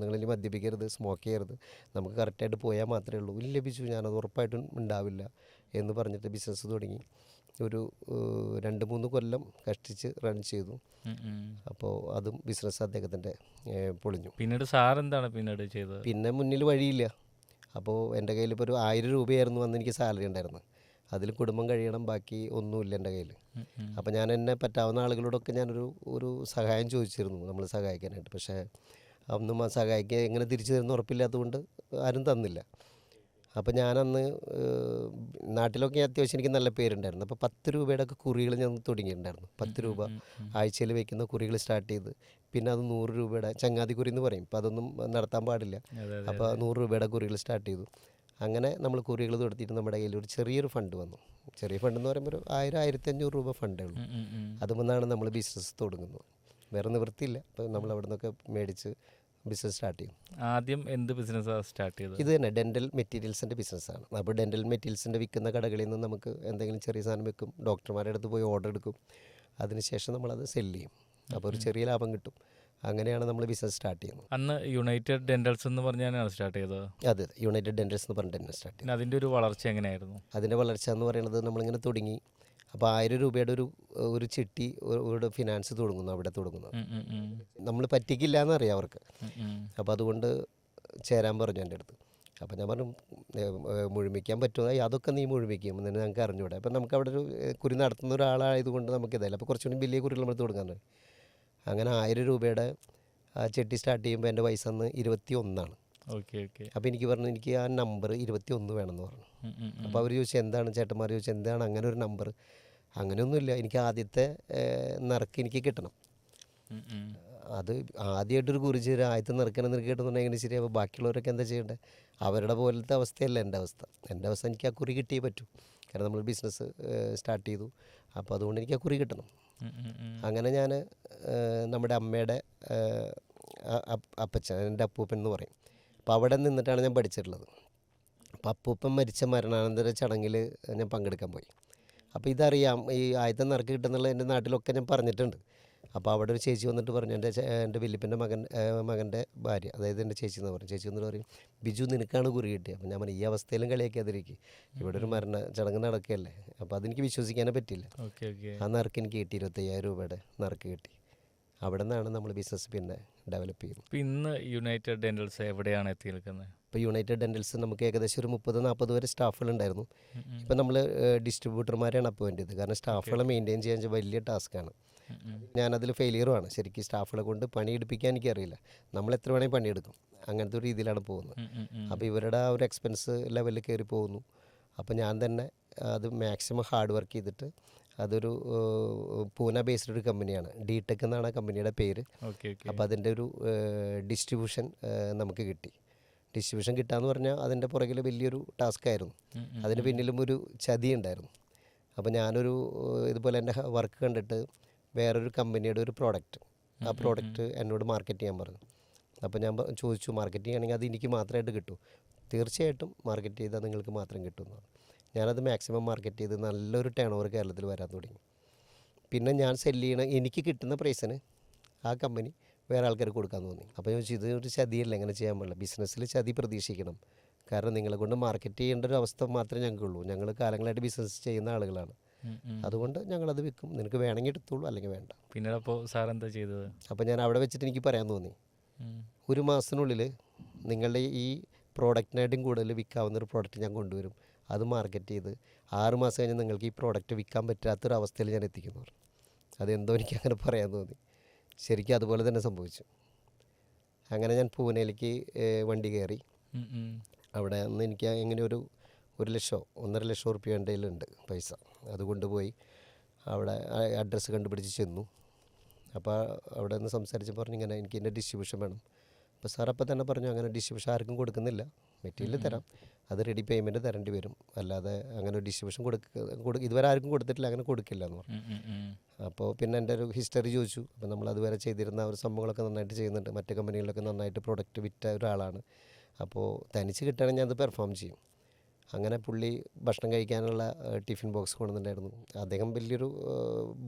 നിങ്ങളിനി മദ്യപിക്കരുത്, സ്മോക്ക് ചെയ്യരുത്, നമുക്ക് കറക്റ്റായിട്ട് പോയാൽ മാത്രമേ ഉള്ളൂ. ഇല്ല ബിജു, ഞാനത് ഉറപ്പായിട്ടും ഉണ്ടാവില്ല എന്ന് പറഞ്ഞിട്ട് ബിസിനസ് തുടങ്ങി. ഒരു 2-3 കൊല്ലം കഷ്ടിച്ച് റൺ ചെയ്തു. ഉം, ഉം. അപ്പോൾ അതും ബിസിനസ് അദ്ദേഹത്തിൻ്റെ പൊളിഞ്ഞു. പിന്നീട് സാർ എന്താണ് പിന്നീട് ചെയ്തത്? പിന്നെ മുന്നിൽ വഴിയില്ല. അപ്പോൾ എൻ്റെ കയ്യിൽ ഇപ്പോൾ ഒരു 1000 രൂപയായിരുന്നു അന്ന് എനിക്ക് സാലറി ഉണ്ടായിരുന്നത്. അതിൽ കുടുംബം കഴിയണം, ബാക്കി ഒന്നുമില്ല എൻ്റെ കയ്യിൽ. ഉം, ഉം. അപ്പോൾ ഞാൻ എന്നെ പറ്റാവുന്ന ആളുകളോടൊക്കെ ഞാനൊരു സഹായം ചോദിച്ചിരുന്നു നമ്മൾ സഹായിക്കാനായിട്ട്. പക്ഷേ ഒന്നും ആ സഹായിക്കുക എങ്ങനെ തിരിച്ചു തരുന്ന ഉറപ്പില്ലാത്തതുകൊണ്ട് ആരും തന്നില്ല. അപ്പോൾ ഞാനന്ന് നാട്ടിലൊക്കെ അത്യാവശ്യം എനിക്ക് നല്ല പേരുണ്ടായിരുന്നു. അപ്പോൾ 10 രൂപയുടെ ഒക്കെ കുറികൾ ഞാൻ തുടങ്ങിയിട്ടുണ്ടായിരുന്നു. 10 രൂപ ആഴ്ചയിൽ വയ്ക്കുന്ന കുറികൾ സ്റ്റാർട്ട് ചെയ്ത്, പിന്നെ അത് 100 രൂപയുടെ ചങ്ങാതി കുറി എന്ന് പറയും. അപ്പോൾ അതൊന്നും നടത്താൻ പാടില്ല. അതെ, അതെ. അപ്പോൾ 100 രൂപയുടെ കുറികൾ സ്റ്റാർട്ട് ചെയ്തു. അങ്ങനെ നമ്മൾ കുറികൾ തുടത്തിയിട്ട് നമ്മുടെ കയ്യിൽ ഒരു ചെറിയൊരു ഫണ്ട് വന്നു. ചെറിയ ഫണ്ട് എന്ന് പറയുമ്പോൾ ഒരു 1000-1500 രൂപ ഫണ്ടേ ഉള്ളൂ. ഉം, ഉം, ഉം. അതുമെന്നാണ് നമ്മൾ ബിസിനസ് തുടങ്ങുന്നത്. വേറെ നിവൃത്തിയില്ല. അപ്പോൾ നമ്മൾ അവിടെ നിന്നൊക്കെ മേടിച്ച് ബിസിനസ് സ്റ്റാർട്ട് ചെയ്യും. ആദ്യം എന്ത് ബിസിനസ്സാണ് സ്റ്റാർട്ട് ചെയ്തത്? ഇത് തന്നെ ഡെൻ്റൽ മെറ്റീരിയൽസിൻ്റെ ബിസിനസ്സാണ്. അപ്പോൾ ഡെൻ്റൽ മെറ്റീരിയൽസിൻ്റെ വിൽക്കുന്ന കടകളിൽ നിന്ന് നമുക്ക് എന്തെങ്കിലും ചെറിയ സാധനം വെക്കും, ഡോക്ടർമാരുടെ അടുത്ത് പോയി ഓർഡർ എടുക്കും, അതിനുശേഷം നമ്മളത് സെല്ല് ചെയ്യും. അപ്പോൾ ഒരു ചെറിയ ലാഭം കിട്ടും. അങ്ങനെയാണ് നമ്മൾ ബിസിനസ് സ്റ്റാർട്ട് ചെയ്യുന്നത്. അന്ന് യുണൈറ്റഡ് ഡെന്റൽസ് എന്ന് പറഞ്ഞാണ് സ്റ്റാർട്ട് ചെയ്തത്. അത് യുണൈറ്റഡ് ഡെൻ്റൽസ് എന്ന് പറഞ്ഞിട്ട് തന്നെ സ്റ്റാർട്ട് ചെയ്യും. പിന്നെ അതിൻ്റെ ഒരു വളർച്ച എങ്ങനെയായിരുന്നു? അതിൻ്റെ വളർച്ച എന്ന് പറയുന്നത് നമ്മളിങ്ങനെ തുടങ്ങി. അപ്പോൾ 1000 രൂപയുടെ ഒരു ചിട്ടി ഒരു ഫിനാൻസ് തുടങ്ങുന്നു, അവിടെ തുടങ്ങുന്നത്. ഉം, ഉം, ഉം. നമ്മൾ പറ്റിക്കില്ല എന്നറിയാം അവർക്ക്. ഉം, ഉം. അപ്പോൾ അതുകൊണ്ട് ചേരാൻ പറഞ്ഞു എൻ്റെ അടുത്ത്. അപ്പോൾ ഞാൻ പറഞ്ഞു, മുഴുമിക്കാൻ പറ്റുമോ? അതൊക്കെ നീ മുഴുമിക്കും എന്ന് ഞങ്ങൾക്ക് അറിഞ്ഞൂടെ. അപ്പോൾ നമുക്ക് അവിടെ ഒരു കുരി നടത്തുന്ന ഒരാളായതുകൊണ്ട് നമുക്ക് ഇതായില്ല. അപ്പോൾ കുറച്ചുകൂടി വലിയ കുരികൾ നമ്മൾ തുടങ്ങാൻ. അങ്ങനെ 1000 രൂപയുടെ ചെട്ടി സ്റ്റാർട്ട് ചെയ്യുമ്പോൾ എൻ്റെ വയസ്സ് അന്ന് 21. Okay, okay. അപ്പോൾ എനിക്ക് പറഞ്ഞു, എനിക്ക് ആ നമ്പർ 21 വേണമെന്ന് പറഞ്ഞു. ഉം, ഉം, ഉം. അപ്പോൾ അവർ ചോദിച്ചു, എന്താണ് ചേട്ടന്മാർ ചോദിച്ചു, എന്താണ് അങ്ങനെ ഒരു നമ്പർ? അങ്ങനെയൊന്നുമില്ല, എനിക്ക് ആദ്യത്തെ നറുക്ക് എനിക്ക് കിട്ടണം. ഉം, ഉം. അത് ആദ്യമായിട്ടൊരു കുറി ചേരുക, ആദ്യത്തെ നറുക്കണം നിനക്ക് കിട്ടുന്നുണ്ടെങ്കിൽ എങ്ങനെ ശരിയാവും? ബാക്കിയുള്ളവരൊക്കെ എന്താ ചെയ്യേണ്ടത്? അവരുടെ പോലത്തെ അവസ്ഥയല്ല എൻ്റെ അവസ്ഥ. എൻ്റെ അവസ്ഥ എനിക്ക് ആ കുറി കിട്ടിയേ പറ്റൂ. കാരണം നമ്മൾ ബിസിനസ് സ്റ്റാർട്ട് ചെയ്തു. അപ്പോൾ അതുകൊണ്ട് എനിക്ക് ആ കുറി കിട്ടണം. ഉം, ഉം, ഉം. അങ്ങനെ ഞാൻ നമ്മുടെ അമ്മയുടെ അപ്പച്ചൻ, എൻ്റെ അപ്പൂപ്പൻ എന്ന് പറയും. അപ്പോൾ അവിടെ നിന്നിട്ടാണ് ഞാൻ പഠിച്ചിട്ടുള്ളത്. അപ്പോൾ അപ്പൂപ്പൻ മരിച്ച മരണാനന്തര ചടങ്ങിൽ ഞാൻ പങ്കെടുക്കാൻ പോയി. അപ്പോൾ ഇതറിയാം, ഈ ആദ്യത്തെ നറുക്ക് കിട്ടുന്നുള്ള എൻ്റെ നാട്ടിലൊക്കെ ഞാൻ പറഞ്ഞിട്ടുണ്ട്. അപ്പോൾ അവിടെ ഒരു ചേച്ചി വന്നിട്ട് പറഞ്ഞു, എൻ്റെ വല്യപ്പൻ്റെ മകൻ്റെ ഭാര്യ, അതായത് എൻ്റെ ചേച്ചി എന്ന് പറയും. ചേച്ചി വന്നിട്ട് പറയും, ബിജു നിനക്കാണ് കുറി കിട്ടിയത്. അപ്പോൾ ഞാൻ പറഞ്ഞു, ഈ അവസ്ഥയിലും കളിയാക്കാതിരിക്കും, ഇവിടെ ഒരു മരണ ചടങ്ങ് നടക്കുകയല്ലേ. അപ്പോൾ അതെനിക്ക് വിശ്വസിക്കാനേ പറ്റില്ല. Okay, okay. ആ നറുക്ക് എനിക്ക് കിട്ടി, 25,000 രൂപയുടെ നറുക്ക് കിട്ടി. അവിടെ നിന്നാണ് നമ്മൾ ബിസിനസ് പിന്നെ ഡെവലപ്പ് ചെയ്യുന്നത്. അപ്പോൾ ഇന്ന് യുണൈറ്റഡ് ഡെന്റൽസ് എവിടെയാണ് എത്തി നിൽക്കുന്നത്? ഇപ്പോൾ യുണൈറ്റഡ് ഡെൻ്റൽസ് നമുക്ക് ഏകദേശം ഒരു 30-40 വരെ സ്റ്റാഫുകളുണ്ടായിരുന്നു. ഇപ്പം നമ്മൾ ഡിസ്ട്രിബ്യൂട്ടർമാരെയാണ് അപ്പോയിൻ്റ് ചെയ്തത്. കാരണം സ്റ്റാഫുകളെ മെയിൻറ്റെയിൻ ചെയ്യാൻ വലിയ ടാസ്ക്കാണ്. ഞാനതിൽ ഫെയിലിയറുമാണ്. ശരിക്കും സ്റ്റാഫുകളെ കൊണ്ട് പണിയെടുപ്പിക്കാൻ എനിക്കറിയില്ല. നമ്മൾ എത്ര വേണമെങ്കിൽ പണിയെടുക്കും, അങ്ങനത്തെ ഒരു രീതിയിലാണ് പോകുന്നത്. അപ്പോൾ ഇവരുടെ ആ ഒരു എക്സ്പെൻസ് ലെവലിൽ കയറി പോകുന്നു. അപ്പോൾ ഞാൻ തന്നെ അത് മാക്സിമം ഹാർഡ് വർക്ക് ചെയ്തിട്ട്, അതൊരു പൂന ബേസ്ഡ് ഒരു കമ്പനിയാണ്, ഡിടെക് എന്നാണ് ആ കമ്പനിയുടെ പേര്. Okay, okay. അപ്പോൾ അതിൻ്റെ ഒരു ഡിസ്ട്രിബ്യൂഷൻ നമുക്ക് കിട്ടി. ഡിസ്ട്രിബ്യൂഷൻ കിട്ടാന്ന് പറഞ്ഞാൽ അതിൻ്റെ പുറകിൽ വലിയൊരു ടാസ്ക്കായിരുന്നു. അതിന് പിന്നിലും ഒരു ചതി ഉണ്ടായിരുന്നു. അപ്പോൾ ഞാനൊരു ഇതുപോലെ എൻ്റെ വർക്ക് കണ്ടിട്ട് വേറൊരു കമ്പനിയുടെ ഒരു പ്രോഡക്റ്റ്, ആ പ്രോഡക്റ്റ് എന്നോട് മാർക്കറ്റ് ചെയ്യാൻ പറഞ്ഞു. അപ്പോൾ ഞാൻ ചോദിച്ചു, മാർക്കറ്റ് ചെയ്യുകയാണെങ്കിൽ അത് എനിക്ക് മാത്രമായിട്ട് കിട്ടും? തീർച്ചയായിട്ടും മാർക്കറ്റ് ചെയ്താൽ നിങ്ങൾക്ക് മാത്രം കിട്ടുമെന്നാണ്. ഞാനത് മാക്സിമം മാർക്കറ്റ് ചെയ്ത് നല്ലൊരു ടേൺ ഓവർ കേരളത്തിൽ വരാൻ തുടങ്ങി. പിന്നെ ഞാൻ സെല്ല് ചെയ്യണ എനിക്ക് കിട്ടുന്ന പ്രൈസിന് ആ കമ്പനി വേറെ ആൾക്കാർക്ക് കൊടുക്കാൻ തോന്നി. അപ്പോൾ ചോദിച്ചു, ഇത് ഒരു ചതിയല്ല, എങ്ങനെ ചെയ്യാൻ പാടില്ല. ബിസിനസ്സിൽ ചതി പ്രതീക്ഷിക്കണം. കാരണം നിങ്ങളെ കൊണ്ട് മാർക്കറ്റ് ചെയ്യേണ്ട ഒരു അവസ്ഥ മാത്രമേ ഞങ്ങൾക്കുള്ളൂ. ഞങ്ങൾ കാലങ്ങളായിട്ട് ബിസിനസ് ചെയ്യുന്ന ആളുകളാണ്. അതുകൊണ്ട് ഞങ്ങളത് വിൽക്കും, നിനക്ക് വേണമെങ്കിൽ എടുത്തോളൂ, അല്ലെങ്കിൽ വേണ്ട. പിന്നീട് അപ്പോൾ സാർ എന്താ ചെയ്തത്? അപ്പോൾ ഞാൻ അവിടെ വെച്ചിട്ട് എനിക്ക് പറയാൻ തോന്നി, ഒരു മാസത്തിനുള്ളിൽ നിങ്ങളുടെ ഈ പ്രോഡക്റ്റിനായിട്ടും കൂടുതൽ വിൽക്കാവുന്നൊരു പ്രോഡക്റ്റ് ഞാൻ കൊണ്ടുവരും. അത് മാർക്കറ്റ് ചെയ്ത് 6 മാസം കഴിഞ്ഞ് നിങ്ങൾക്ക് ഈ പ്രോഡക്റ്റ് വിൽക്കാൻ പറ്റാത്തൊരവസ്ഥയിൽ ഞാൻ എത്തിക്കുന്നു. അതെന്തോ എനിക്ക് അങ്ങനെ പറയാൻ തോന്നി. ശരിക്കും അതുപോലെ തന്നെ സംഭവിച്ചു. അങ്ങനെ ഞാൻ പൂനെയിലേക്ക് വണ്ടി കയറി. അവിടെ നിന്ന് എനിക്ക് എങ്ങനെ ഒരു 1 ലക്ഷമോ 1.5 ലക്ഷം റുപ്യ എൻ്റെ കയ്യിലുണ്ട് പൈസ. അത് കൊണ്ടുപോയി അവിടെ അഡ്രസ്സ് കണ്ടുപിടിച്ച് ചെന്നു. അപ്പോൾ അവിടെ നിന്ന് സംസാരിച്ച് പറഞ്ഞു, ഇങ്ങനെ എനിക്ക് എൻ്റെ ഡിസ്ട്രിബ്യൂഷൻ വേണം. അപ്പോൾ സാർ അപ്പം തന്നെ പറഞ്ഞു, അങ്ങനെ ഡിസ്ട്രിബ്യൂഷൻ ആർക്കും കൊടുക്കുന്നില്ല, മെറ്റീരിയൽ തരാം, അത് റെഡി പേയ്മെൻറ്റ് തരേണ്ടി വരും, അല്ലാതെ അങ്ങനെ ഡിസ്ട്രിബ്യൂഷൻ ഇതുവരെ ആർക്കും കൊടുത്തിട്ടില്ല, അങ്ങനെ കൊടുക്കില്ല എന്ന് പറഞ്ഞു. അപ്പോൾ പിന്നെ എൻ്റെ ഒരു ഹിസ്റ്ററി ചോദിച്ചു. അപ്പോൾ നമ്മൾ അതുവരെ ചെയ്തിരുന്ന ഒരു സംഭവങ്ങളൊക്കെ നന്നായിട്ട് ചെയ്യുന്നുണ്ട്, മറ്റ് കമ്പനികളിലൊക്കെ നന്നായിട്ട് പ്രൊഡക്റ്റ് വിറ്റ ഒരാളാണ്. അപ്പോൾ തനിച്ച് കിട്ടുകയാണെങ്കിൽ ഞാനത് പെർഫോം ചെയ്യും. അങ്ങനെ പുള്ളി ഭക്ഷണം കഴിക്കാനുള്ള ടിഫിൻ ബോക്സ് കൊണ്ടുവന്നിട്ടുണ്ടായിരുന്നു. അദ്ദേഹം വലിയൊരു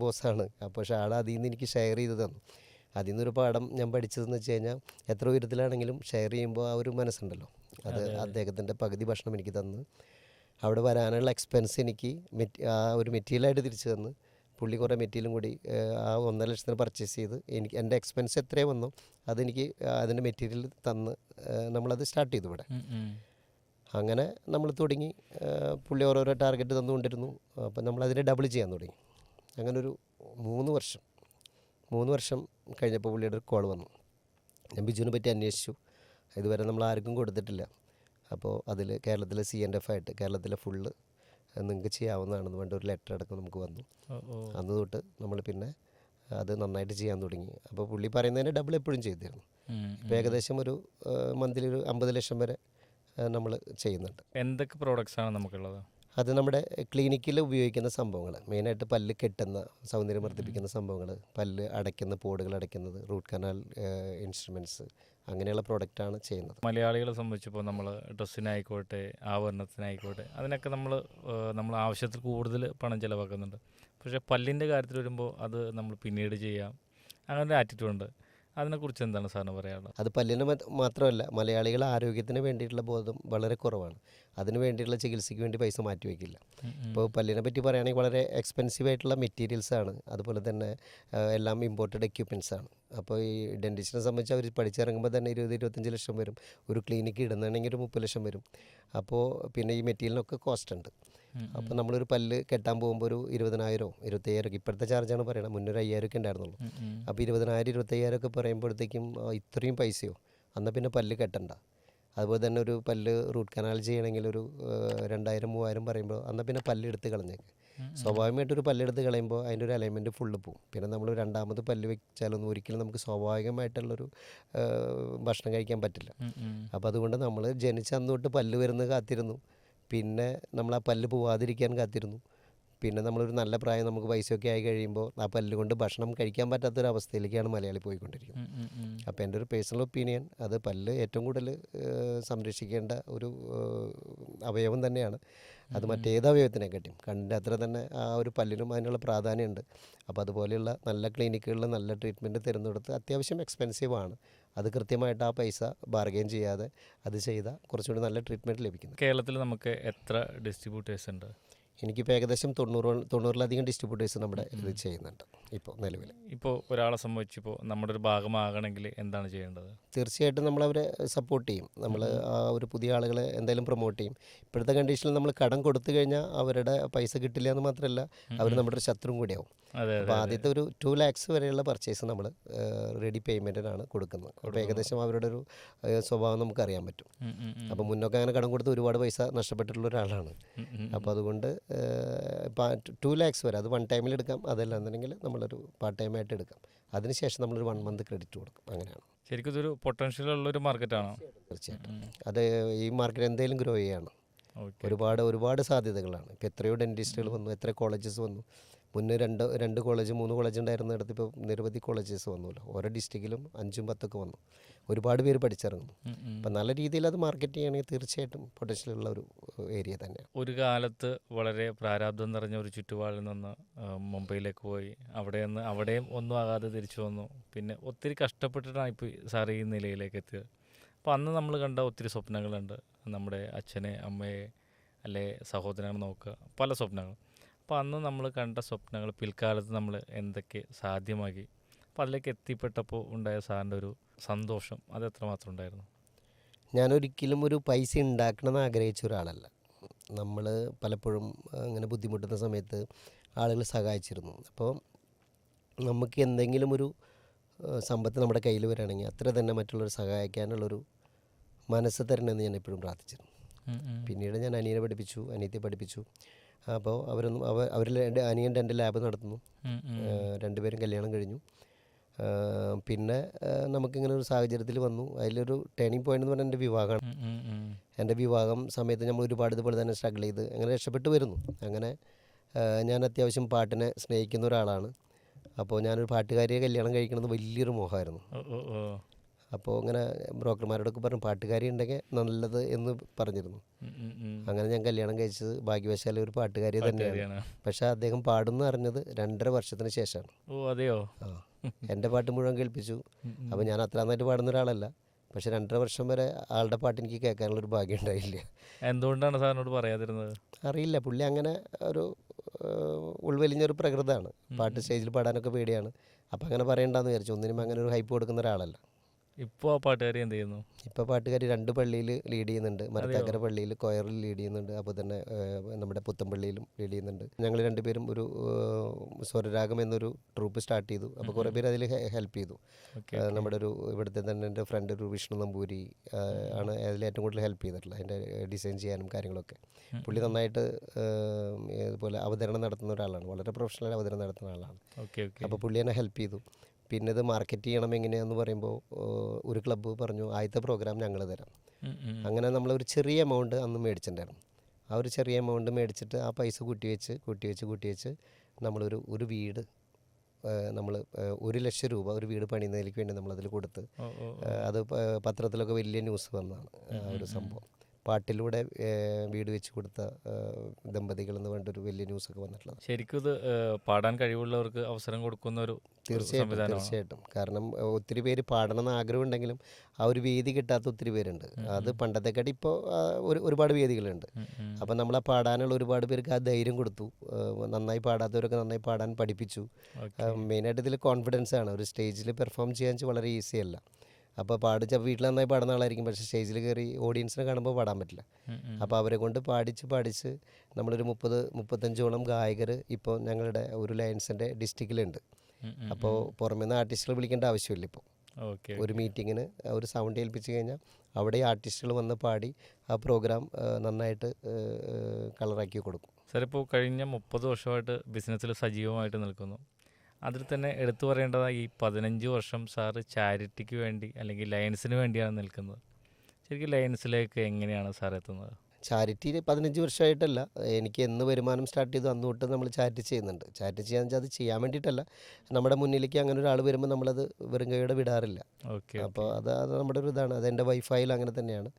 ബോസാണ്. അപ്പോൾ പക്ഷേ ആൾ അതിൽ നിന്ന് എനിക്ക് ഷെയർ ചെയ്ത് തന്നു. അതിൽ നിന്നൊരു പാഠം ഞാൻ പഠിച്ചതെന്ന് വെച്ച് കഴിഞ്ഞാൽ എത്ര ഉയരത്തിലാണെങ്കിലും ഷെയർ ചെയ്യുമ്പോൾ ആ ഒരു മനസ്സുണ്ടല്ലോ, അത് അദ്ദേഹത്തിൻ്റെ പകുതി ഭക്ഷണം എനിക്ക് തന്ന് അവിടെ വരാനുള്ള എക്സ്പെൻസ് എനിക്ക് ആ ഒരു മെറ്റീരിയലായിട്ട് തിരിച്ചു തന്ന് പുള്ളി കുറേ മെറ്റീരിയലും കൂടി ആ 1,50,000 പർച്ചേസ് ചെയ്ത് എനിക്ക് എൻ്റെ എക്സ്പെൻസ് എത്രയോ വന്നോ അതെനിക്ക് അതിൻ്റെ മെറ്റീരിയൽ തന്ന് നമ്മളത് സ്റ്റാർട്ട് ചെയ്തു ഇവിടെ. അങ്ങനെ നമ്മൾ തുടങ്ങി. പുള്ളി ഓരോരോ ടാർഗറ്റ് തന്നുകൊണ്ടിരുന്നു. അപ്പം നമ്മളതിനെ ഡബിൾ ചെയ്യാൻ തുടങ്ങി. അങ്ങനെ ഒരു 3 വർഷം കഴിഞ്ഞപ്പോൾ പുള്ളിയുടെ ഒരു കോൾ വന്നു. ഞാൻ ബിജുവിനെ പറ്റി അന്വേഷിച്ചു. ഇതുവരെ നമ്മൾ ആർക്കും കൊടുത്തിട്ടില്ല. അപ്പോൾ അതിൽ കേരളത്തിലെ CNF ആയിട്ട് കേരളത്തിലെ ഫുള്ള് നിങ്ങൾക്ക് ചെയ്യാവുന്നതാണെന്ന് വേണ്ട ഒരു ലെറ്റർ അടക്കം നമുക്ക് വന്നു. അന്ന് തൊട്ട് നമ്മൾ പിന്നെ അത് നന്നായിട്ട് ചെയ്യാൻ തുടങ്ങി. അപ്പോൾ പുള്ളി പറയുന്നതിന് ഡബിൾ എപ്പോഴും ചെയ്തിരുന്നു. ഇപ്പോൾ ഏകദേശം ഒരു മന്ത്ലി ഒരു 50 ലക്ഷം വരെ നമ്മൾ ചെയ്യുന്നുണ്ട്. എന്തൊക്കെ പ്രോഡക്റ്റ്സാണ് നമുക്കുള്ളത്? അത് നമ്മുടെ ക്ലിനിക്കിൽ ഉപയോഗിക്കുന്ന സംഭവങ്ങൾ, മെയിനായിട്ട് പല്ല് കെട്ടുന്ന സൗന്ദര്യം വർദ്ധിപ്പിക്കുന്ന സംഭവങ്ങൾ, പല്ല് അടയ്ക്കുന്ന പോടുകൾ അടയ്ക്കുന്നത്, റൂട്ട് കനാൽ ഇൻസ്ട്രുമെൻറ്റ്സ്, അങ്ങനെയുള്ള പ്രോഡക്റ്റാണ് ചെയ്യുന്നത്. മലയാളികളെ സംബന്ധിച്ചിപ്പോൾ നമ്മൾ ഡ്രസ്സിനായിക്കോട്ടെ ആഭരണത്തിനായിക്കോട്ടെ അതിനൊക്കെ നമ്മൾ ആവശ്യത്തിൽ കൂടുതൽ പണം ചിലവാക്കുന്നുണ്ട്. പക്ഷേ പല്ലിൻ്റെ കാര്യത്തിൽ വരുമ്പോൾ അത് നമ്മൾ പിന്നീട് ചെയ്യാം, അങ്ങനെ ഒരു ആറ്റിറ്റ്യൂഡ്. അതിനെക്കുറിച്ച് എന്താണ് സാറിന് പറയാനുള്ളത്? അത് പല്ലിന് മാത്രമല്ല, മലയാളികളുടെ ആരോഗ്യത്തിന് വേണ്ടിയിട്ടുള്ള ബോധം വളരെ കുറവാണ്. അതിന് വേണ്ടിയിട്ടുള്ള ചികിത്സയ്ക്ക് വേണ്ടി പൈസ മാറ്റി വയ്ക്കില്ല. ഇപ്പോൾ പല്ലിനെ പറ്റി പറയുകയാണെങ്കിൽ വളരെ എക്സ്പെൻസീവ് ആയിട്ടുള്ള മെറ്റീരിയൽസാണ്. അതുപോലെ തന്നെ എല്ലാം ഇമ്പോർട്ടഡ് എക്യുപ്മെൻറ്റ്സ് ആണ്. അപ്പോൾ ഈ ഡെൻറ്റിസ്റ്റിനെ സംബന്ധിച്ച് അവർ പഠിച്ചിറങ്ങുമ്പോൾ തന്നെ 20-25 ലക്ഷം വരും. ഒരു ക്ലിനിക്ക് ഇടുന്നതാണെങ്കിൽ ഒരു 30 ലക്ഷം വരും. അപ്പോൾ പിന്നെ ഈ മെറ്റീരിയലിനൊക്കെ കോസ്റ്റ് ഉണ്ട്. അപ്പോൾ നമ്മളൊരു പല്ല് കെട്ടാൻ പോകുമ്പോൾ ഒരു 20,000 25,000 ഇപ്പോഴത്തെ ചാർജാണ് പറയുന്നത്. മുന്നേ ഒരു 5,000 ഉണ്ടായിരുന്നുള്ളൂ. അപ്പോൾ 20,000 25,000 പറയുമ്പോഴത്തേക്കും ഇത്രയും പൈസയോ, എന്നാൽ പിന്നെ പല്ല് കെട്ടണ്ട. അതുപോലെ തന്നെ ഒരു പല്ല് റൂട്ട് കനാൽ ചെയ്യണമെങ്കിൽ ഒരു 2,000-3,000 പറയുമ്പോൾ എന്നാൽ പിന്നെ പല്ല് എടുത്ത് കളഞ്ഞേക്ക്. സ്വാഭാവികമായിട്ടൊരു പല്ലെടുത്ത് കളയുമ്പോൾ അതിൻ്റെ ഒരു അലൈൻമെൻറ്റ് ഫുള്ള് പോവും. പിന്നെ നമ്മൾ രണ്ടാമത് പല്ല് വെച്ചാലൊന്നും ഒരിക്കലും നമുക്ക് സ്വാഭാവികമായിട്ടുള്ളൊരു ഭക്ഷണം കഴിക്കാൻ പറ്റില്ല. അപ്പോൾ അതുകൊണ്ട് നമ്മൾ ജനിച്ച അന്ന് തൊട്ട് പല്ല് വരുന്നത് കാത്തിരുന്നു. പിന്നെ നമ്മൾ ആ പല്ല് പോവാതിരിക്കാൻ കാത്തിരുന്നു. പിന്നെ നമ്മളൊരു നല്ല പ്രായം നമുക്ക് പൈസയൊക്കെ ആയി കഴിയുമ്പോൾ ആ പല്ല് കൊണ്ട് ഭക്ഷണം കഴിക്കാൻ പറ്റാത്തൊരവസ്ഥയിലേക്കാണ് മലയാളി പോയിക്കൊണ്ടിരിക്കുന്നത്. അപ്പോൾ എൻ്റെ ഒരു പേഴ്സണൽ ഒപ്പീനിയൻ, അത് പല്ല് ഏറ്റവും കൂടുതൽ സംരക്ഷിക്കേണ്ട ഒരു അവയവം തന്നെയാണ്. അത് മറ്റേത് അവയവത്തിനെക്കാട്ടിയും കണ്ണിൻ്റെ അത്ര തന്നെ ആ ഒരു പല്ലിനും അതിനുള്ള പ്രാധാന്യമുണ്ട്. അപ്പോൾ അതുപോലെയുള്ള നല്ല ക്ലിനിക്കുകളിൽ നല്ല ട്രീറ്റ്മെൻറ്റ് തിരഞ്ഞെടുത്ത് അത്യാവശ്യം എക്സ്പെൻസീവാണ്. അത് കൃത്യമായിട്ട് ആ പൈസ ബാർഗെയിൻ ചെയ്യാതെ അത് ചെയ്താൽ കുറച്ചുകൂടി നല്ല ട്രീറ്റ്മെൻറ്റ് ലഭിക്കുന്നു. കേരളത്തിൽ നമുക്ക് എത്ര ഡിസ്ട്രിബ്യൂട്ടേഴ്സ് ഉണ്ട്? എനിക്കിപ്പോൾ ഏകദേശം 90-90ലധികം ഡിസ്ട്രിബ്യൂട്ടേഴ്സ് നമ്മുടെ ഇത് ചെയ്യുന്നുണ്ട് ഇപ്പോൾ നിലവിൽ. ഇപ്പോൾ ഒരാളെ സംബന്ധിച്ചിപ്പോൾ നമ്മുടെ ഒരു ഭാഗമാകണമെങ്കിൽ എന്താണ് ചെയ്യേണ്ടത്? തീർച്ചയായിട്ടും നമ്മളവരെ സപ്പോർട്ട് ചെയ്യും. നമ്മൾ ആ ഒരു പുതിയ ആളുകളെ എന്തായാലും പ്രൊമോട്ട് ചെയ്യും. ഇപ്പോഴത്തെ കണ്ടീഷനിൽ നമ്മൾ കടം കൊടുത്തു കഴിഞ്ഞാൽ അവരുടെ പൈസ കിട്ടില്ല എന്ന് മാത്രമല്ല, അവർ നമ്മുടെ ഒരു ശത്രുവും കൂടിയാവും. അപ്പോൾ ആദ്യത്തെ ഒരു 2 lakhs വരെയുള്ള പർച്ചേസ് നമ്മൾ റെഡി പേയ്മെൻറ്റിനാണ് കൊടുക്കുന്നത്. അപ്പോൾ ഏകദേശം അവരുടെ ഒരു സ്വഭാവം നമുക്കറിയാൻ പറ്റും. അപ്പോൾ മുന്നൊക്കെ അങ്ങനെ കടം കൊടുത്ത് ഒരുപാട് പൈസ നഷ്ടപ്പെട്ടിട്ടുള്ള ഒരാളാണ്. അപ്പോൾ അതുകൊണ്ട് ഇപ്പോൾ 2 lakhs വരെ അത് 1 ടൈമിൽ എടുക്കാം. അതല്ല എന്നുണ്ടെങ്കിൽ നമ്മളൊരു പാർട്ട് ടൈമായിട്ട് എടുക്കാം. അതിനുശേഷം നമ്മളൊരു 1 month ക്രെഡിറ്റ് കൊടുക്കും. അങ്ങനെയാണ്. ശരിക്കും ഇതൊരു പൊട്ടൻഷ്യൽ ഉള്ളൊരു മാർക്കറ്റാണോ? തീർച്ചയായിട്ടും അത് ഈ മാർക്കറ്റ് എന്തെങ്കിലും ഗ്രോ ചെയ്യാണ്. ഒരുപാട് സാധ്യതകളാണ്. ഇപ്പോൾ എത്രയോ ഡെൻറ്റിസ്റ്റുകൾ വന്നു, എത്ര കോളേജസ് വന്നു. മുന്നേ 2 കോളേജ് 3 കോളേജ് ഉണ്ടായിരുന്നിടത്ത് ഇപ്പോൾ നിരവധി കോളേജസ് വന്നുല്ലോ. ഓരോ ഡിസ്ട്രിക്റ്റിലും 5-10 വന്നു. ഒരുപാട് പേര് പഠിച്ചിറങ്ങുന്നു. അപ്പം നല്ല രീതിയിൽ അത് മാർക്കറ്റ് ചെയ്യുകയാണെങ്കിൽ തീർച്ചയായിട്ടും പൊട്ടൻഷ്യലുള്ള ഒരു ഏരിയ തന്നെയാണ്. ഒരു കാലത്ത് വളരെ പ്രാരാബ്ദം നിറഞ്ഞ ഒരു ചുറ്റുപാടിൽ നിന്ന് മുംബൈയിലേക്ക് പോയി, അവിടെയും ഒന്നും ആകാതെ തിരിച്ചു വന്നു. പിന്നെ ഒത്തിരി കഷ്ടപ്പെട്ടിട്ടാണ് ഇപ്പോൾ സാർ ഈ നിലയിലേക്ക് എത്തിയത്. അപ്പോൾ അന്ന് നമ്മൾ കണ്ട ഒത്തിരി സ്വപ്നങ്ങളുണ്ട്. നമ്മുടെ അച്ഛനെ അമ്മയെ അല്ലെ സഹോദരനെ നോക്കുക, പല സ്വപ്നങ്ങൾ. അപ്പോൾ അന്ന് നമ്മൾ കണ്ട സ്വപ്നങ്ങൾ പിൽക്കാലത്ത് നമ്മൾ എന്തൊക്കെ സാധ്യമാക്കി, അപ്പോൾ അതിലേക്ക് എത്തിപ്പെട്ടപ്പോൾ ഉണ്ടായ സാറിൻ്റെ ഒരു സന്തോഷം അത് എത്രമാത്രം ഉണ്ടായിരുന്നു? ഞാനൊരിക്കലും ഒരു പൈസ ഉണ്ടാക്കണമെന്ന് ആഗ്രഹിച്ച ഒരാളല്ല. നമ്മൾ പലപ്പോഴും അങ്ങനെ ബുദ്ധിമുട്ടുന്ന സമയത്ത് ആളുകൾ സഹായിച്ചിരുന്നു. അപ്പോൾ നമുക്ക് എന്തെങ്കിലും ഒരു സമ്പത്ത് നമ്മുടെ കയ്യിൽ വരികയാണെങ്കിൽ അത്ര തന്നെ മറ്റുള്ളവർ സഹായിക്കാനുള്ളൊരു മനസ്സ് തരണമെന്ന് ഞാൻ എപ്പോഴും പ്രാർത്ഥിച്ചിരുന്നു. പിന്നീട് ഞാൻ അനിയനെ പഠിപ്പിച്ചു, അനിയത്തിയെ പഠിപ്പിച്ചു. അപ്പോൾ അവരിൽ അനിയൻ 2 ലാബ് നടത്തുന്നു. 2 പേരും കല്യാണം കഴിഞ്ഞു. പിന്നെ നമുക്കിങ്ങനെ ഒരു സാഹചര്യത്തിൽ വന്നു. അതിലൊരു ടേണിംഗ് പോയിന്റ് എന്ന് പറഞ്ഞാൽ എൻ്റെ വിവാഹമാണ്. എൻ്റെ വിവാഹം സമയത്ത് നമ്മൾ ഒരുപാട് ഇതുപോലെ തന്നെ സ്ട്രഗിൾ ചെയ്ത് അങ്ങനെ രക്ഷപ്പെട്ട് വരുന്നു. അങ്ങനെ ഞാൻ അത്യാവശ്യം പാട്ടിനെ സ്നേഹിക്കുന്ന ഒരാളാണ്. അപ്പോൾ ഞാനൊരു പാട്ടുകാരിയെ കല്യാണം കഴിക്കണമെന്ന് വലിയൊരു മോഹമായിരുന്നു. അപ്പോൾ ഇങ്ങനെ ബ്രോക്കർമാരോടൊക്കെ പറഞ്ഞു പാട്ടുകാരി ഉണ്ടെങ്കിൽ നല്ലത് എന്ന് പറഞ്ഞിരുന്നു. അങ്ങനെ ഞാൻ കല്യാണം കഴിച്ചത് ഭാഗ്യവശാൽ ഒരു പാട്ടുകാരി തന്നെയാണ്. പക്ഷേ അദ്ദേഹം പാടുമെന്ന് അറിഞ്ഞത് 2.5 വർഷത്തിന് ശേഷമാണ്. ഓ അതെയോ? ആ, എൻ്റെ പാട്ട് മുഴുവൻ കേൾപ്പിച്ചു. അപ്പോൾ ഞാൻ അത്ര നന്നായിട്ട് പാടുന്ന ഒരാളല്ല. പക്ഷെ 2.5 വർഷം വരെ ആളുടെ പാട്ട് എനിക്ക് കേൾക്കാനുള്ളൊരു ഭാഗ്യം ഉണ്ടായില്ല. എന്തുകൊണ്ടാണ് സാറിനോട് പറയാതിരുന്നത്? അറിയില്ല, പുള്ളി അങ്ങനെ ഒരു ഉൾവലിഞ്ഞൊരു പ്രകൃതമാണ്. പാട്ട് സ്റ്റേജിൽ പാടാനൊക്കെ പേടിയാണ്. അപ്പം അങ്ങനെ പറയണ്ടെന്ന് വിചാരിച്ചു. ഒന്നിനും അങ്ങനെ ഒരു ഹൈപ്പ് കൊടുക്കുന്ന ഒരാളല്ല. ഇപ്പോൾ ആ പാട്ടുകാരി എന്ത് ചെയ്യുന്നു? ഇപ്പോൾ പാട്ടുകാരി 2 പള്ളിയിൽ ലീഡ് ചെയ്യുന്നുണ്ട്. മരത്താക്കര പള്ളിയിൽ കൊയറിൽ ലീഡ് ചെയ്യുന്നുണ്ട്. അപ്പോൾ തന്നെ നമ്മുടെ പുത്തമ്പള്ളിയിലും ലീഡ് ചെയ്യുന്നുണ്ട്. ഞങ്ങൾ 2 പേരും ഒരു സ്വരരാഗം എന്നൊരു ട്രൂപ്പ് സ്റ്റാർട്ട് ചെയ്തു. അപ്പോൾ കുറേ പേര് അതിൽ ഹെൽപ്പ് ചെയ്തു. നമ്മുടെ ഒരു ഇവിടുത്തെ തന്നെ എൻ്റെ ഫ്രണ്ട് ഒരു വിഷ്ണു നമ്പൂരി ആണ് അതിൽ ഏറ്റവും കൂടുതൽ ഹെൽപ്പ് ചെയ്തിട്ടുള്ളത്, അതിൻ്റെ ഡിസൈൻ ചെയ്യാനും കാര്യങ്ങളൊക്കെ. പുള്ളി നന്നായിട്ട് ഇതുപോലെ അവതരണം നടത്തുന്ന ഒരാളാണ്, വളരെ പ്രൊഫഷണൽ അവതരണം നടത്തുന്ന ആളാണ്. അപ്പോൾ പുള്ളി എന്നെ ഹെൽപ്പ് ചെയ്തു. പിന്നെ ഇത് മാർക്കറ്റ് ചെയ്യണം എങ്ങനെയാണെന്ന് പറയുമ്പോൾ ഒരു ക്ലബ്ബ് പറഞ്ഞു ആദ്യത്തെ പ്രോഗ്രാം ഞങ്ങൾ തരാം. അങ്ങനെ നമ്മളൊരു ചെറിയ എമൗണ്ട് അന്ന് മേടിച്ചിട്ടുണ്ടായിരുന്നു. ആ ഒരു ചെറിയ എമൗണ്ട് മേടിച്ചിട്ട് ആ പൈസ കൂട്ടി വെച്ച് നമ്മളൊരു വീട് നമ്മൾ 1 ലക്ഷം രൂപ ഒരു വീട് പണിയുന്നതിലേക്ക് വേണ്ടി നമ്മളതിൽ കൊടുത്ത് അത് പത്രത്തിലൊക്കെ വലിയ ന്യൂസ് വന്നതാണ് ആ ഒരു സംഭവം. പാട്ടിലൂടെ വീട് വെച്ച് കൊടുത്ത ദമ്പതികൾ എന്ന് പറഞ്ഞൊരു വലിയ ന്യൂസൊക്കെ വന്നിട്ടുള്ളത്. ശരിക്കും ഇത് പാടാൻ കഴിവുള്ളവർക്ക് അവസരം കൊടുക്കുന്ന ഒരു തീർച്ചയായിട്ടും. കാരണം ഒത്തിരി പേര് പാടണമെന്ന് ആഗ്രഹമുണ്ടെങ്കിലും ആ ഒരു വേദി കിട്ടാത്ത ഒത്തിരി പേരുണ്ട്. അത് പണ്ടത്തെക്കാട്ടി ഇപ്പോൾ ഒരുപാട് വേദികളുണ്ട്. അപ്പം നമ്മൾ ആ പാടാനുള്ള ഒരുപാട് പേർക്ക് ആ ധൈര്യം കൊടുത്തു. നന്നായി പാടാത്തവരൊക്കെ നന്നായി പാടാൻ പഠിപ്പിച്ചു. മെയിനായിട്ട് ഇതിൽ കോൺഫിഡൻസ് ആണ്. ഒരു സ്റ്റേജിൽ പെർഫോം ചെയ്യാൻ വളരെ ഈസി അല്ല. അപ്പോൾ വീട്ടിൽ നന്നായി പാടുന്ന ആളായിരിക്കും, പക്ഷേ സ്റ്റേജിൽ കയറി ഓഡിയൻസിനെ കാണുമ്പോൾ പാടാൻ പറ്റില്ല. അപ്പോൾ അവരെ കൊണ്ട് പാടിച്ച് നമ്മളൊരു 35ഓളം ഗായകർ ഇപ്പോൾ ഞങ്ങളുടെ ഒരു ലയൺസിൻ്റെ ഡിസ്ട്രിക്റ്റിലുണ്ട്. അപ്പോൾ പുറമേ നിന്ന് ആർട്ടിസ്റ്റുകൾ വിളിക്കേണ്ട ആവശ്യമില്ല. ഇപ്പോൾ ഒരു മീറ്റിങ്ങിന് ഒരു സൗണ്ട് ഏൽപ്പിച്ച് കഴിഞ്ഞാൽ അവിടെ ആർട്ടിസ്റ്റുകൾ വന്ന് പാടി ആ പ്രോഗ്രാം നന്നായിട്ട് കളറാക്കി കൊടുക്കും. സാർ ഇപ്പോൾ കഴിഞ്ഞ 30 വർഷമായിട്ട് ബിസിനസ്സിൽ സജീവമായിട്ട് നിൽക്കുന്നു. അതിൽ തന്നെ എടുത്തു പറയേണ്ടതായി ഈ 15 വർഷം സാറ് ചാരിറ്റിക്ക് വേണ്ടി അല്ലെങ്കിൽ ലയൺസിന് വേണ്ടിയാണ് നിൽക്കുന്നത്. ശരിക്കും ലയൺസിലേക്ക് എങ്ങനെയാണ് സാർ എത്തുന്നത്? ചാരിറ്റി 15 വർഷമായിട്ടല്ല, എനിക്ക് എന്ന് വരുമാനം സ്റ്റാർട്ട് ചെയ്തു അന്ന് തൊട്ട് നമ്മൾ ചാരിറ്റി ചെയ്യുന്നുണ്ട്. ചാരിറ്റി ചെയ്യാന്ന് വെച്ചാൽ അത് ചെയ്യാൻ വേണ്ടിയിട്ടല്ല, നമ്മുടെ മുന്നിലേക്ക് അങ്ങനെ ഒരാൾ വരുമ്പോൾ നമ്മളത് വെറും കൈയോടെ വിടാറില്ല. അപ്പോൾ അത് നമ്മുടെ ഒരു ഇതാണ്. അതെൻ്റെ വൈഫായാലും അങ്ങനെ തന്നെയാണ്.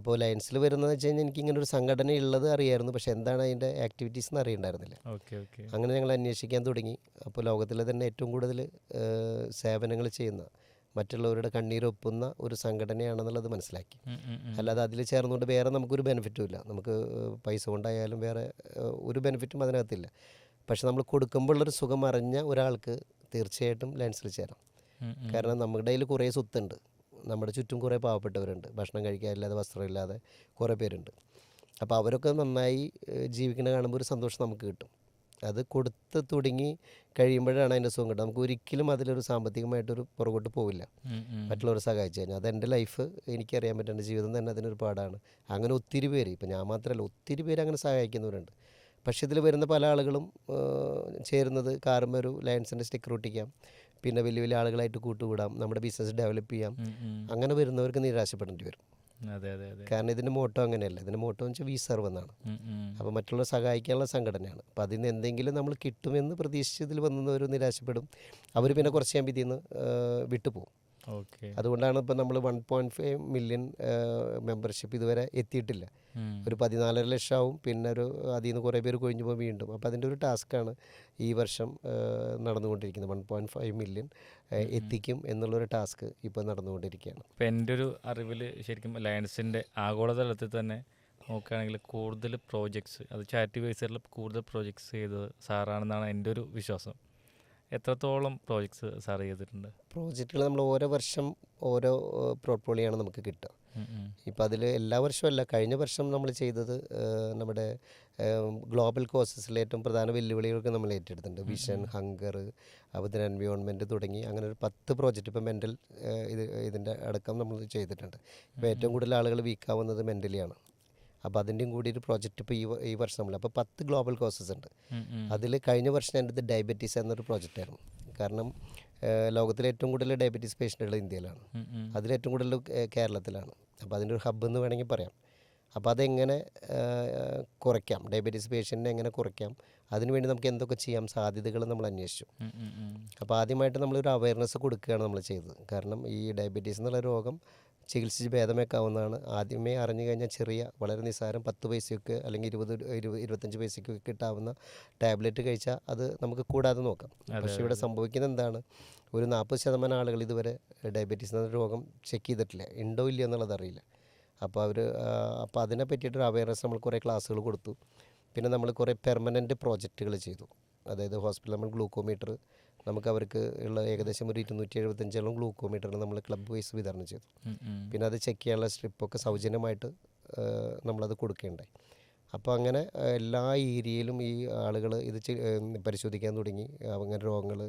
അപ്പോൾ ലയൺസിൽ വരുന്നതെന്ന് വെച്ച് കഴിഞ്ഞാൽ എനിക്കിങ്ങനെ ഒരു സംഘടന ഉള്ളത് അറിയായിരുന്നു, പക്ഷേ എന്താണ് അതിൻ്റെ ആക്ടിവിറ്റീസ് എന്ന് അറിയണ്ടായിരുന്നില്ല. അങ്ങനെ ഞങ്ങൾ അന്വേഷിക്കാൻ തുടങ്ങി. അപ്പോൾ ലോകത്തിലെ തന്നെ ഏറ്റവും കൂടുതൽ സേവനങ്ങൾ ചെയ്യുന്ന, മറ്റുള്ളവരുടെ കണ്ണീരൊപ്പുന്ന ഒരു സംഘടനയാണെന്നുള്ളത് മനസ്സിലാക്കി. അല്ലാതെ അതിൽ ചേർന്നുകൊണ്ട് വേറെ നമുക്കൊരു ബെനിഫിറ്റും ഇല്ല. നമുക്ക് പൈസ കൊണ്ടായാലും വേറെ ഒരു ബെനിഫിറ്റും അതിനകത്തില്ല. പക്ഷെ നമ്മൾ കൊടുക്കുമ്പോൾ ഉള്ളൊരു സുഖം അറിഞ്ഞ ഒരാൾക്ക് തീർച്ചയായിട്ടും ലയൺസിൽ ചേരാം. കാരണം നമ്മുടെ കയ്യിൽ കുറേ സ്വത്തുണ്ട്, നമ്മുടെ ചുറ്റും കുറേ പാവപ്പെട്ടവരുണ്ട്, ഭക്ഷണം കഴിക്കാനില്ലാതെ വസ്ത്രമില്ലാതെ കുറേ പേരുണ്ട്. അപ്പോൾ അവരൊക്കെ നന്നായി ജീവിക്കുന്ന കാണുമ്പോൾ ഒരു സന്തോഷം നമുക്ക് കിട്ടും. അത് കൊടുത്ത് തുടങ്ങി കഴിയുമ്പോഴാണ് അതിൻ്റെ സുഖം കിട്ടുക. നമുക്ക് ഒരിക്കലും അതിലൊരു സാമ്പത്തികമായിട്ടൊരു പുറകോട്ട് പോവില്ല മറ്റുള്ളവരെ സഹായിച്ചു കഴിഞ്ഞാൽ. അതെൻ്റെ ലൈഫ് എനിക്കറിയാൻ പറ്റും, എൻ്റെ ജീവിതം തന്നെ അതിനൊരു പാടാണ്. അങ്ങനെ ഒത്തിരി പേര്, ഇപ്പം ഞാൻ മാത്രമല്ല ഒത്തിരി പേര് അങ്ങനെ സഹായിക്കുന്നവരുണ്ട്. പക്ഷേ ഇതിൽ വരുന്ന പല ആളുകളും ചേരുന്നത് കാറുമ്പോൾ ഒരു ലയൺസിൻ്റെ സ്റ്റിക്കർ ഒട്ടിക്കാം, പിന്നെ വലിയ വലിയ ആളുകളായിട്ട് കൂട്ടുകൂടാം, നമ്മുടെ ബിസിനസ് ഡെവലപ്പ് ചെയ്യാം. അങ്ങനെ വരുന്നവർക്ക് നിരാശപ്പെടേണ്ടി വരും. കാരണം ഇതിൻ്റെ മോട്ടോ അങ്ങനെയല്ല. ഇതിൻ്റെ മോട്ടോ എന്ന് വെച്ചാൽ വി സർവ് എന്നാണ്. അപ്പോൾ മറ്റുള്ളവരെ സഹായിക്കാനുള്ള സംഘടനയാണ്. അപ്പോൾ അതിൽ നിന്ന് എന്തെങ്കിലും നമ്മൾ കിട്ടുമെന്ന് പ്രതീക്ഷിച്ച് ഇതിൽ വന്നവർ നിരാശപ്പെടും. അവർ പിന്നെ കുറച്ച് കഴിയുമ്പോൾ ഇതിൽ നിന്ന് വിട്ടുപോകും. അതുകൊണ്ടാണ് ഇപ്പോൾ നമ്മൾ 1.5 മില്യൺ മെമ്പർഷിപ്പ് ഇതുവരെ എത്തിയിട്ടില്ല. ഒരു 14.5 ലക്ഷം ആവും. പിന്നെ അതിൽ നിന്ന് കുറേ പേര് കൊഴിഞ്ഞു പോകും വീണ്ടും. അപ്പോൾ അതിൻ്റെ ഒരു ടാസ്ക്കാണ് ഈ വർഷം നടന്നുകൊണ്ടിരിക്കുന്നത്. 1.5 മില്യൺ എത്തിക്കും എന്നുള്ളൊരു ടാസ്ക് ഇപ്പോൾ നടന്നുകൊണ്ടിരിക്കുകയാണ്. ഇപ്പോൾ എൻ്റെ ഒരു അറിവിൽ ശരിക്കും ലയൺസിൻ്റെ ആഗോളതലത്തിൽ തന്നെ നോക്കുകയാണെങ്കിൽ കൂടുതൽ പ്രോജക്ട്സ്, അത് ചാരിറ്റി ബേസിലുള്ള കൂടുതൽ പ്രോജക്ട്സ് ചെയ്തത് സാറാണെന്നാണ് എൻ്റെ ഒരു വിശ്വാസം. എത്രത്തോളം പ്രോജക്ട്സ് സാർ ചെയ്തിട്ടുണ്ട്? പ്രോജക്റ്റുകൾ നമ്മൾ ഓരോ വർഷം ഓരോ പോർട്ട്ഫോളിയോയാണ് നമുക്ക് കിട്ടുക. ഇപ്പോൾ അതിൽ എല്ലാ വർഷവും അല്ല, കഴിഞ്ഞ വർഷം നമ്മൾ ചെയ്തത് നമ്മുടെ ഗ്ലോബൽ കോസസിലെ ഏറ്റവും പ്രധാന വെല്ലുവിളികൾക്ക് നമ്മൾ ഏറ്റെടുത്തിട്ടുണ്ട്. വിഷൻ, ഹങ്കർ, അതുപോലെ എൻവയോൺമെൻറ്റ് തുടങ്ങി അങ്ങനെ ഒരു 10 പ്രോജക്റ്റ് ഇപ്പോൾ മെൻ്റൽ ഇതിൻ്റെ അടക്കം നമ്മൾ ചെയ്തിട്ടുണ്ട്. ഇപ്പോൾ ഏറ്റവും കൂടുതൽ ആളുകൾ വീക്കാവുന്നത് മെൻ്റലിയാണ്. അപ്പോൾ അതിൻ്റെയും കൂടി ഒരു പ്രോജക്റ്റ് ഇപ്പോൾ ഈ വർഷം നമ്മൾ അപ്പോൾ 10 ഗ്ലോബൽ കോസസ് ഉണ്ട്. അതിൽ കഴിഞ്ഞ വർഷം എൻ്റെ അടുത്ത് ഡയബറ്റീസ് എന്നൊരു പ്രോജക്റ്റായിരുന്നു. കാരണം ലോകത്തിലെ ഏറ്റവും കൂടുതൽ ഡയബറ്റീസ് പേഷ്യൻറ്റുകൾ ഇന്ത്യയിലാണ്, അതിലേറ്റവും കൂടുതൽ കേരളത്തിലാണ്. അപ്പോൾ അതിൻ്റെ ഒരു ഹബ്ബ് എന്ന് വേണമെങ്കിൽ പറയാം. അപ്പോൾ അതെങ്ങനെ കുറയ്ക്കാം, ഡയബറ്റീസ് പേഷ്യൻറ്റിനെ എങ്ങനെ കുറയ്ക്കാം, അതിനുവേണ്ടി നമുക്ക് എന്തൊക്കെ ചെയ്യാം സാധ്യതകൾ നമ്മൾ അന്വേഷിച്ചു. ഉം, ഉം, ഉം. അപ്പോൾ ആദ്യമായിട്ട് നമ്മളൊരു അവയർനെസ് കൊടുക്കുകയാണ് നമ്മൾ ചെയ്തത്. കാരണം ഈ ഡയബറ്റീസ് എന്നുള്ള രോഗം ചികിത്സിച്ച് ഭേദമേക്കാവുന്നതാണ്. ആദ്യമേ അറിഞ്ഞു കഴിഞ്ഞാൽ ചെറിയ വളരെ നിസ്സാരം 10 പൈസയൊക്കെ അല്ലെങ്കിൽ 25 പൈസയ്ക്കൊക്കെ കിട്ടാവുന്ന ടാബ്ലറ്റ് കഴിച്ചാൽ അത് നമുക്ക് കൂടാതെ നോക്കാം. പക്ഷേ ഇവിടെ സംഭവിക്കുന്നത് എന്താണ്, ഒരു 40% ആളുകൾ ഇതുവരെ ഡയബറ്റീസ് എന്ന രോഗം ചെക്ക് ചെയ്തിട്ടില്ല, ഉണ്ടോ ഇല്ലയോ എന്നുള്ളത് അറിയില്ല. അപ്പോൾ അതിനെ പറ്റിയിട്ടൊരു അവയർനെസ് നമ്മൾ കുറേ ക്ലാസ്സുകൾ കൊടുത്തു. പിന്നെ നമ്മൾ കുറേ പെർമനൻറ്റ് പ്രോജക്റ്റുകൾ ചെയ്തു. അതായത് ഹോസ്പിറ്റലിൽ നമ്മൾ ഗ്ലൂക്കോമീറ്റർ നമുക്ക് അവർക്ക് ഉള്ള ഏകദേശം ഒരു 275 ഗ്ലൂക്കോമീറ്റർ നമ്മൾ ക്ലബ് വൈസ് വിതരണം ചെയ്തു. ഉം, ഉം. പിന്നെ അത് ചെക്ക് ചെയ്യാനുള്ള സ്ട്രിപ്പൊക്കെ സൗജന്യമായിട്ട് നമ്മളത് കൊടുക്കുകയുണ്ടായി. അപ്പോൾ അങ്ങനെ എല്ലാ ഏരിയയിലും ഈ ആളുകൾ ഇത് പരിശോധിക്കാൻ തുടങ്ങി. അങ്ങനെ രോഗങ്ങൾ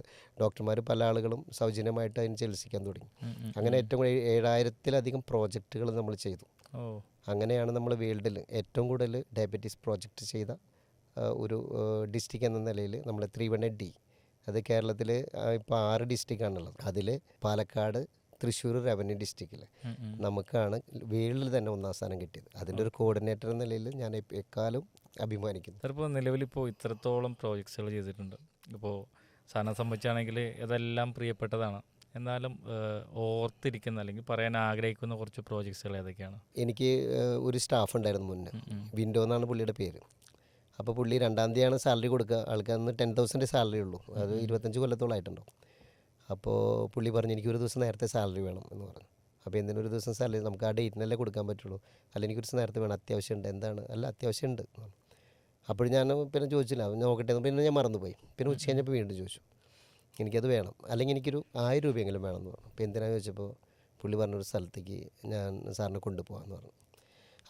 ഡോക്ടർമാർ പല ആളുകളും സൗജന്യമായിട്ട് അതിന് ചികിത്സിക്കാൻ തുടങ്ങി. ഉം, ഉം, അങ്ങനെ ഏറ്റവും കൂടുതൽ 7000-ലധികം പ്രോജക്റ്റുകൾ നമ്മൾ ചെയ്തു. ഓ. അങ്ങനെയാണ് നമ്മൾ വേൾഡിൽ ഏറ്റവും കൂടുതൽ ഡയബറ്റീസ് പ്രോജക്റ്റ് ചെയ്ത ഒരു ഡിസ്ട്രിക്റ്റ് എന്ന നിലയിൽ നമ്മൾ 318D, അത് കേരളത്തിൽ ഇപ്പോൾ 6 ഡിസ്ട്രിക്റ്റാണുള്ളത്. അതിൽ പാലക്കാട്, തൃശ്ശൂർ റവന്യൂ ഡിസ്ട്രിക്റ്റിൽ ഉം, ഉം. നമുക്കാണ് വേൾഡിൽ തന്നെ 1ാം സ്ഥാനം കിട്ടിയത്. അതിൻ്റെ ഒരു കോർഡിനേറ്റർ എന്ന നിലയിൽ ഞാൻ എക്കാലം അഭിമാനിക്കുന്നു. സാർ ഇപ്പോൾ നിലവിലിപ്പോൾ ഇത്രത്തോളം പ്രോജക്ട്സുകൾ ചെയ്തിട്ടുണ്ട്. ഇപ്പോൾ സാറിനെ സംബന്ധിച്ചാണെങ്കിൽ ഇതെല്ലാം പ്രിയപ്പെട്ടതാണ്. എന്നാലും ഓർത്തിരിക്കുന്ന അല്ലെങ്കിൽ പറയാൻ ആഗ്രഹിക്കുന്ന കുറച്ച് പ്രോജക്ട്സുകൾ ഏതൊക്കെയാണ്? എനിക്ക് ഒരു സ്റ്റാഫ് ഉണ്ടായിരുന്നു മുന്നേ, വിൻഡോ എന്നാണ് പുള്ളിയുടെ പേര്. അപ്പോൾ പുള്ളി 2-ാം തീയതിയാണ് സാലറി കൊടുക്കുക. ആൾക്ക് അന്ന് 10,000 സാലറി ഉള്ളൂ. അത് 25 കൊല്ലത്തോളമായിട്ടുണ്ടാവും. അപ്പോൾ പുള്ളി പറഞ്ഞു എനിക്കൊരു ദിവസം നേരത്തെ സാലറി വേണം എന്ന് പറഞ്ഞു. അപ്പോൾ എന്തിനൊരു ദിവസം സാലറി, നമുക്ക് ആ ഡേറ്റിനല്ലേ കൊടുക്കാൻ പറ്റുള്ളൂ. അല്ല എനിക്കൊരു ദിവസം നേരത്തെ വേണം, അത്യാവശ്യമുണ്ട്. എന്താണ്? അല്ല അത്യാവശ്യമുണ്ട്. അപ്പോൾ ഞാൻ പിന്നെ ചോദിച്ചില്ല, നോക്കട്ടെ. പിന്നെ ഞാൻ മറന്നുപോയി. പിന്നെ ഉച്ച കഴിഞ്ഞപ്പോൾ വീണ്ടും ചോദിച്ചു, എനിക്കത് വേണം, അല്ലെങ്കിൽ എനിക്കൊരു 1000 രൂപയെങ്കിലും വേണമെന്ന് പറഞ്ഞു. അപ്പോൾ എന്തിനാണെന്ന് ചോദിച്ചപ്പോൾ പുള്ളി പറഞ്ഞൊരു സ്ഥലത്തേക്ക് ഞാൻ സാറിനെ കൊണ്ടുപോകാമെന്ന് പറഞ്ഞു.